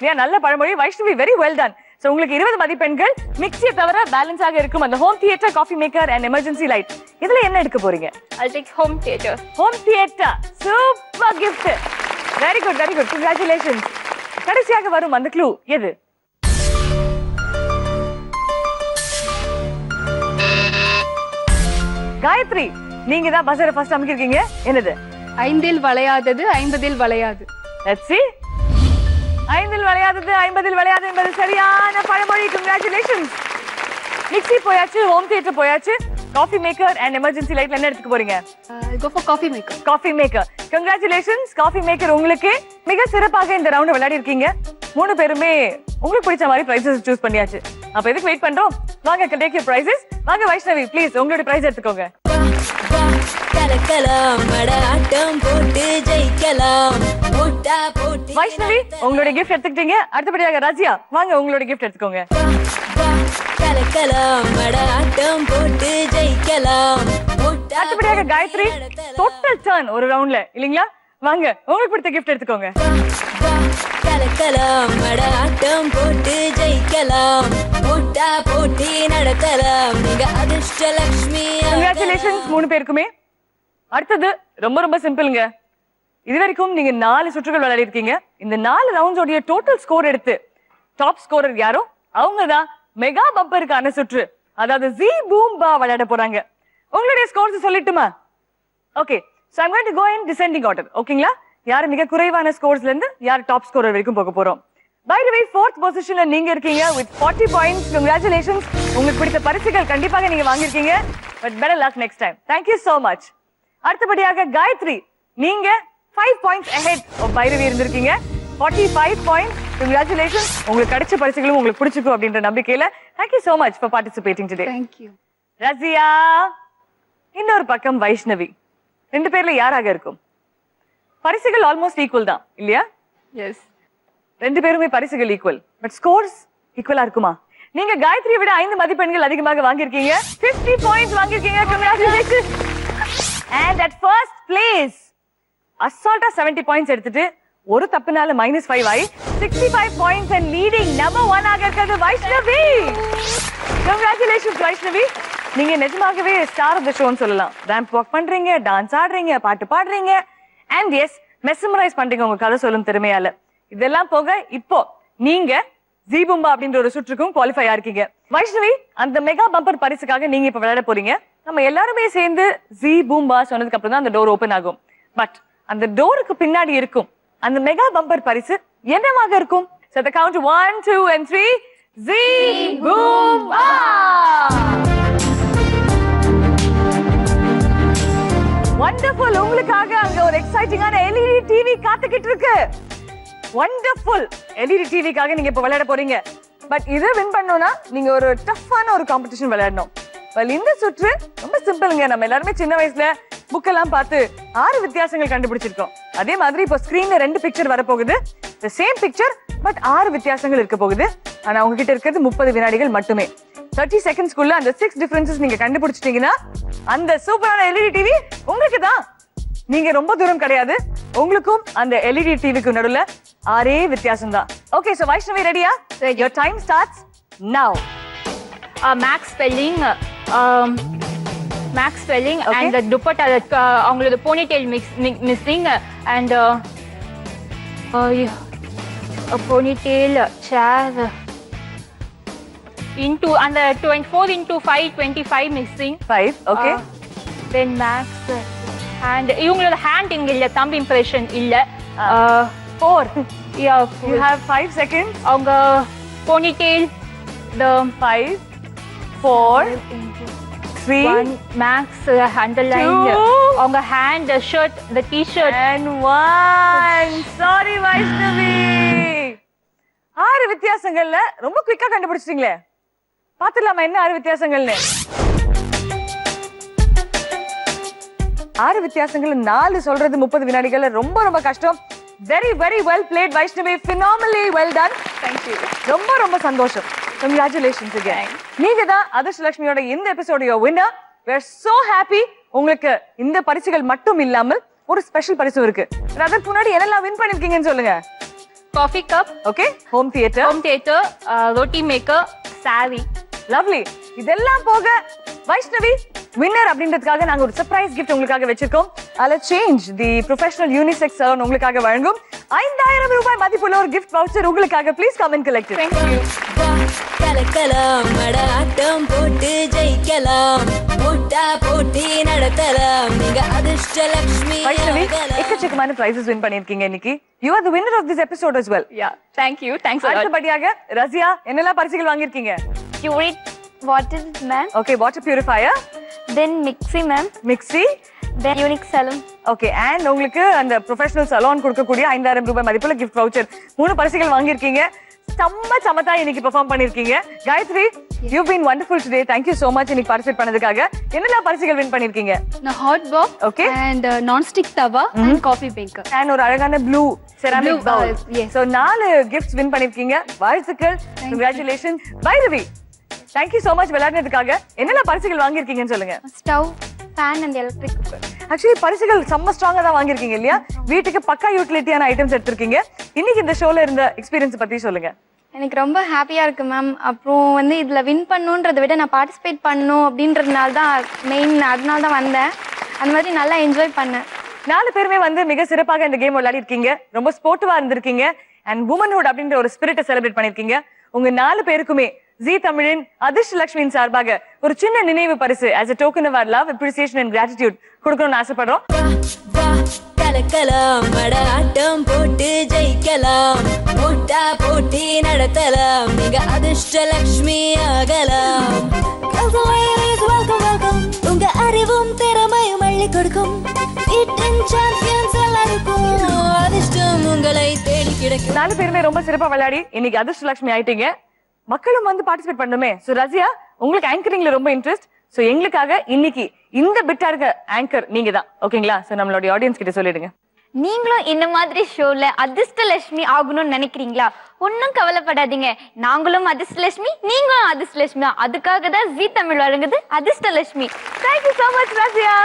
ஏன் நல்ல பழமொழி. Vaishnavi very well ton. So உங்களுக்கு 20 மதிப்பெண்கள். மிக்ஸியை தவிர பேலன்ஸ் ஆக இருக்கும் அந்த home theatre, coffee maker and emergency light. இதுல என்ன எடுக்க போறீங்க? I'll take home theater. Home theatre. Super gift. Very good very good. Congratulations. கடைசியாக வரும் அந்த க்ளூ எது? காயத்ரி நீங்க தான் பஸரை ஃபர்ஸ்ட் அமுக்கிருக்கீங்க. என்னது? 5இல் வளையாதது 50இல் வளையாது. Let's see. 5இல் வளையாதது 50இல் வளையாது என்பது சரியான பழமொழி. கங்க்ராச்சுலேஷன்ஸ். மிக்ஸி போயாச்சு, ஹோம் தியேட்டர் போயாச்சு, காஃபி மேக்கர் அண்ட் எமர்ஜென்சி லைட்ல என்ன எடுத்துக்க போறீங்க? Go for coffee maker. Coffee maker. Congratulations. Coffee maker உங்களுக்கு மிக சிறப்பாக இந்த ரவுண்ட் விளையாடி இருக்கீங்க. 3 பேருமே உங்களுக்கு பிடிச்ச மாதிரி பிரைசஸ் சூஸ் பண்ணியாச்சு. அப்ப எதுக்கு வெயிட் பண்றோம்? வாங்க டேக் யூர் பிரைசஸ். வாங்க வைஷ்ணவி ப்ளீஸ் உங்களுடைய பிரைஸ் எடுத்துக்கோங்க. கலக்கலாம் ஆட்டம் போட்டு ஜெயிக்கலாம். போட்டா போட்டி வைஷ்ணவி உங்களுடைய கிஃப்ட் எடுத்துக்கிட்டீங்க. அடுத்தபடியாக ராஜியா வாங்க உங்களுடைய கிஃப்ட் எடுத்துக்கோங்க. கலக்கலாம் ஆட்டம் போட்டு ஜெயிக்கலாம். அடுத்தபடியாக காயத்ரி டோட்டல் டர்ன் ஒரு ரவுண்ட்ல இல்லீங்களா? வாங்க உங்களுக்கு பிடிச்ச கிஃப்ட் எடுத்துக்கோங்க. கலக்கலாம் ஆட்டம் போட்டு ஜெயிக்கலாம். போட்டா போட்டி நடத்தலாம். நீங்க அதிர்ஷ்ட லட்சுமி. கங்க்ராச்சுலேஷன்ஸ் 3 பேருக்குமே. அடுத்தது ரொம்ப ரொம்ப சிம்பிள்ங்க. இதுவரைக்கும் நீங்க 4 சுற்றுகள் விளையாடி இருக்கீங்க. இந்த 4 ரவுண்ட்ஸோட டோட்டல் ஸ்கோர் எடுத்து டாப் ஸ்கோரர் யாரோ அவங்கதான் மெகா பம்பருக்கான சுற்று, அதாவது ஜி பூம்பா விளையாட போறாங்க. உங்களுடைய ஸ்கோர்ஸ் சொல்லட்டுமா? Okay, so I am going to go in descending order. ஓகேங்களா? யார் மிக குறைவான ஸ்கோர்ஸ்ல இருந்து யார் டாப் ஸ்கோரர் வரைக்கும் போக போறோம். பை தி வே 4th பொசிஷன்ல நீங்க இருக்கீங்க with 40 points. கங்க்ராச்சுலேஷன்ஸ். உங்களுக்கு பிடித்த பரிசுகள் கண்டிப்பாக நீங்க வாங்கிருக்கீங்க. But better luck next time. Thank you so much. அடுத்தபடியாக காயத்ரி நீங்க 5 points ahead of பைரவி இருந்திருக்கீங்க. 45 points. Congratulations. உங்களுக்கு கிடைச்ச பரிசுகளும் உங்களுக்கு பிடிச்சிருக்கும் அப்படின்ற நம்பிக்கையில thank you so much for participating today. Thank you. Razia இன்னொரு பக்கம் வைஷ்ணவி. 2 பேர்ல யாராக இருக்கும்? பரிசுகள் ஆல்மோஸ்ட் ஈக்குவல் தான் இல்லையா? Yes. 2 பேருமே பரிசுகள் ஈக்குவல். பட் ஸ்கோர்ஸ் ஈக்குவலா இருக்குமா? நீங்க காயத்ரியை விட 5 மதிப்பெண்கள் அதிகமாக வாங்கியிருக்கீங்க. 50 points வாங்கியிருக்கீங்க. Congratulations. And at first place அசால்ட்டா 70 points எடுத்துட்டு ஒரு தப்புனால -5 ஆகி 65 points and leading number 1 ஆக இருக்கிறது வைஷ்ணவி. Congratulations வைஷ்ணவி. நீங்க நிஜமாகவே ஸ்டார் ஆஃப் தி ஷோன்னு சொல்லலாம். ரேம்ப் வாக் பண்றீங்க, டான்ஸ் ஆடுறீங்க, பாட்டு பாடுறீங்க and yes மெஸ்மரைஸ் பண்றீங்க உங்க கதை சொல்லும் திறமையால. இதெல்லாம் போக இப்போ நீங்க ஜி பூம்பா அப்படின்ற ஒரு சுற்றுக்கும் குவாலிஃபை ஆயிருக்கீங்க. வைஷ்ணவி அந்த மெகா பம்பர் பரிசுக்காக நீங்க இப்ப விளையாட போறீங்க. நம்ம எல்லாருமே சேர்ந்து ஜி பூம்பா சொன்னதுக்கு அப்புறம் தான் அந்த டோர் ஓபன் ஆகும். பட் அந்த டோருக்கு பின்னாடி இருக்கும் அந்த மெகா பம்பர் பரிசு என்னவாக இருக்கும்? So the count 1, 2 and 3 G Boomba. Wonderful. உங்களுக்காக அங்க ஒரு எக்ஸைட்டிங்கான எல்இடி டிவி காத்துக்கிட்டு இருக்கு. வண்டர்ஃபுல். எல்இடி டிவிக்காக நீங்க இப்ப விளையாட போறீங்க. பட் இதை வின் பண்ணனும்னா நீங்க ஒரு டஃப்பான ஒரு காம்படிஷன் விளையாடணும். இந்த சுற்று ரொம்ப சிம்பிள்ங்க. நம்ம எல்லாருமே சின்ன வயசுல புக் எல்லாம் பார்த்து 6 வித்தியாசங்கள் கண்டுபிடிச்சிருக்கோம். அதே மாதிரி இப்போ ஸ்கிரீன்ல 2 பிக்சர் வர போகுது. the same picture பட் 6 வித்தியாசங்கள் இருக்க போகுது. ஆனா உங்ககிட்ட இருக்கிறது 30 வினாடிகள் மட்டுமே. 30 செகண்ட்ஸ்க்குள்ள அந்த 6 டிஃபரன்சஸ் நீங்க கண்டுபிடிச்சிட்டீங்கன்னா அந்த சூப்பரான எல்இடி டிவி உங்களுக்கு தான். நீங்க ரொம்ப தூரம் கிடையாது. உங்களுக்கும் அந்த எல்இடி டிவிக்கு நடுவுல 6 வித்தியாசம் தான். ஓகே, சோ வைஷ்ணவி ரெடியா? your time starts now. Max spelling Okay. and the dupatta அவங்களோட ponytail missing and ponytail chair into and 24 into 5 25 missing 5 okay. Then Max and இவங்களோட hand இங்க இல்ல, thumb impression இல்ல. 4 yeah, you have 5 seconds. அவங்க ponytail the 5 4 3 one Max underline 2 அவங்க hand shirt the t-shirt and 1. Sorry Vaishnavi. 6 வித்தியாசங்கள்ல ரொம்ப குயிக்கா கண்டுபிடிச்சிட்டீங்களே. பாத்துடலாமா என்ன 6 வித்தியாசங்கள்னு? 6 வித்தியாசங்கள் 4 சொல்றது 30 வினாடிகள்ல ரொம்ப ரொம்ப கஷ்டம். Very very well played Vaishnavi, phenomenally well done. Thank you. ரொம்ப ரொம்ப சந்தோஷம். Congratulations again. நீங்க தான் அதிர்ஷ்டலட்சுமியோட இந்த எபிசோட winner. We are so happy. உங்களுக்கு இந்த பரிசுகள் மட்டும் இல்லாமல் ஒரு ஸ்பெஷல் பரிசு இருக்கு. அதற்கு முன்னாடி என்னெல்லாம் வின் பண்ணிருக்கீங்கன்னு சொல்லுங்க. Coffee cup, okay, home theatre, roti maker, saree. Lovely. இதெல்லாம் போக வைஷ்ணவி வின்னர் அப்படின்றதுக்காக நாங்க ஒரு சர்ப்ரைஸ் கிஃப்ட் உங்களுக்காக வச்சிருக்கோம். அதுல change the professional unisex salon உங்களுக்காக வழங்கும் 5000 ரூபாய் மதிப்புள்ள ஒரு கிஃப்ட் வவுச்சர் உங்களுக்காக. Please come and collect. Thank you. கலக்கலாம் ஆட்டம் போட்டு ஜெயிக்கலாம், போட்டா போட்டி நடத்தலாம், நீங்க அதிர்ஷ்டலட்சுமி வைஷ்ணவி ஆகலாம். எக்கச்சக்கமான prizes win பண்ணிருக்கீங்க இன்னைக்கு. You are the winner of this episode as well. Yeah, thank you. Thanks a lot. அடுத்தபடியாக ரசியா என்னெல்லாம் பரிசுகள் வாங்கிருக்கீங்க? Pureit water, ma'am. Okay, water purifier, Then mixie, ma'am. Mixie, Then unique salon. Okay, and உங்களுக்கு அந்த professional salon கொடுக்கக்கூடிய 5000 ரூபாய் மதிப்புள்ள gift voucher 3 பரிசுகள் வாங்கிருக்கீங்க. சமத்தா இன்னைக்கு பெர்ஃபார்ம் பண்ணிருக்கீங்க. Gayathri, you've been wonderful today. Thank you so much இன்னைக்கு பார்ட்டிசிபேட் பண்ணதுக்காக. என்னெல்லாம் பரிசுகள் வின் பண்ணிருக்கீங்க? நான் hot box Okay. And nonstick tawa and coffee maker. And ஒரு அழகான blue ceramic Blue, bowl. yes. So 4 gifts win பண்ணிருக்கீங்க. வாழ்த்துக்கள். Congratulations. Bhairavi, thank you so much விளையாடுனதுக்காக. என்னெல்லாம் பரிசுகள் வாங்கிருக்கீங்கன்னு சொல்லுங்க. Stove, fan and electric cooker. Actually பரிசுகள் செம்ம ஸ்ட்ராங்கா தான் வாங்கிருக்கீங்க இல்லையா? வீட்டுக்கு பக்கா யூட்டிலிட்டியான ஐட்டம்ஸ் எடுத்திருக்கீங்க. இன்னைக்கு இந்த ஷோல இருந்த எக்ஸ்பீரியன்ஸ் பத்தி சொல்லுங்க. எனக்கு ரொம்ப ஹாப்பியா இருக்கு மேம். அப்புறம் வந்து இதுல வின் பண்ணுன்றதை விட நான் பார்ட்டிசிபேட் பண்ணணும் அப்படின்றதுனால தான் மெயின், அதனால தான் வந்தேன். அந்த மாதிரி நல்லா என்ஜாய் பண்ணேன். 4 பேருமே வந்து மிக சிறப்பாக இந்த கேம் விளையாடி இருக்கீங்க. ரொம்ப ஸ்போர்ட்டிவா இருந்திருக்கீங்க. அண்ட் வுமன்ஹுட் அப்படின்ற ஒரு ஸ்பிரிட்டை செலிப்ரேட் பண்ணிருக்கீங்க. உங்க 4 பேருக்குமே ஜீ தமிழின் அதிர்ஷ்டலட்சுமியின் சார்பாக ஒரு சின்ன நினைவு பரிசு as a token of our love, appreciation and gratitude கொடுக்கணும்னு ஆசைப்படுறோம். வா கலக்கலாம் ஆட்டம் போட்டு ஜெயிக்கலாம், போட்டா போட்டி நடத்தலாம், நீங்க அதிர்ஷ்டலட்சுமி ஆகலாம். வெல்கம், உங்க அறிவும் திறமையும் அள்ளி கொடுக்கும் சாம்பியன்ஸ் எல்லாருக்கும் அதிர்ஷ்டம் உங்களை தேடி கிடைக்கும். 4 பேருமே ரொம்ப சிறப்பா விளையாடி இன்னைக்கு அதிர்ஷ்டலட்சுமி ஆயிட்டீங்க. மக்களும் வந்து பார்ட்டிசிபேட் பண்ணுமே. சோ ரசியா, உங்களுக்கு ஆங்கரிங்ல ரொம்ப இன்ட்ரெஸ்ட். சோ எங்களுக்காக இன்னைக்கு இந்த பிட்டா இருக்க ஆங்கர் நீங்க தான். ஓகேங்களா? சோ நம்மளோட ஆடியன்ஸ் கிட்ட சொல்லிடுங்க. நீங்களும் இந்த மாதிரி ஷோல அதிர்ஷ்டலட்சுமி ஆகணும்னு நினைக்கிறீங்களா? ஒன்னும் கவலைப்படாதீங்க. நாங்களும் அதிர்ஷ்டலட்சுமி, நீங்களும் அதிர்ஷ்டலட்சுமி தான். அதுக்காக தான் ஜீ தமிழ் வழங்குது Adhirshtalakshmi. Thank you so much Razia.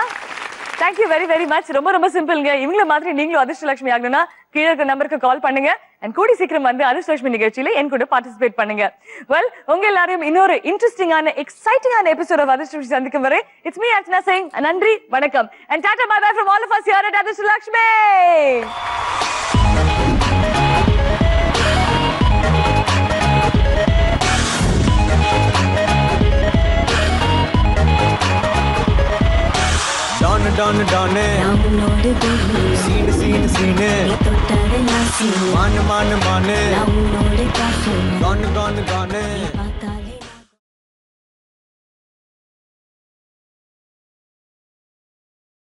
Thank you very very much. ரொம்ப ரொம்ப சிம்பிள்ங்க. இவங்கள மாதிரி நீங்களும் அதிர்ஷ்டலட்சுமி ஆகணும்னா கீழே இருக்க நம்பருக்கு கால் பண்ணுங்க. அண்ட் கூடி சீக்கிரம் வந்து அதிர்ஷ்டலட்சுமி நிகழ்ச்சியில என் கூட பார்ட்டிசிபேட் பண்ணுங்க. வெல், உங்க எல்லாரையும் இன்னொரு இன்ட்ரெஸ்டிங்கான எக்ஸைட்டிங்கான எபிசோட் ஆஃப் அதிர்ஷ்டலட்சுமி சந்திக்கும் வரை இட்ஸ் மீ அர்ச்சனா சிங். நன்றி, வணக்கம். And tata bye bye from all of us here at Adhirshtalakshmi. டான் டானு உன்னோடு சீனு சீனு சீனு தொட்டாரு நான் மானு மானு மானு உன்னோடு காசு கானு கானு கானு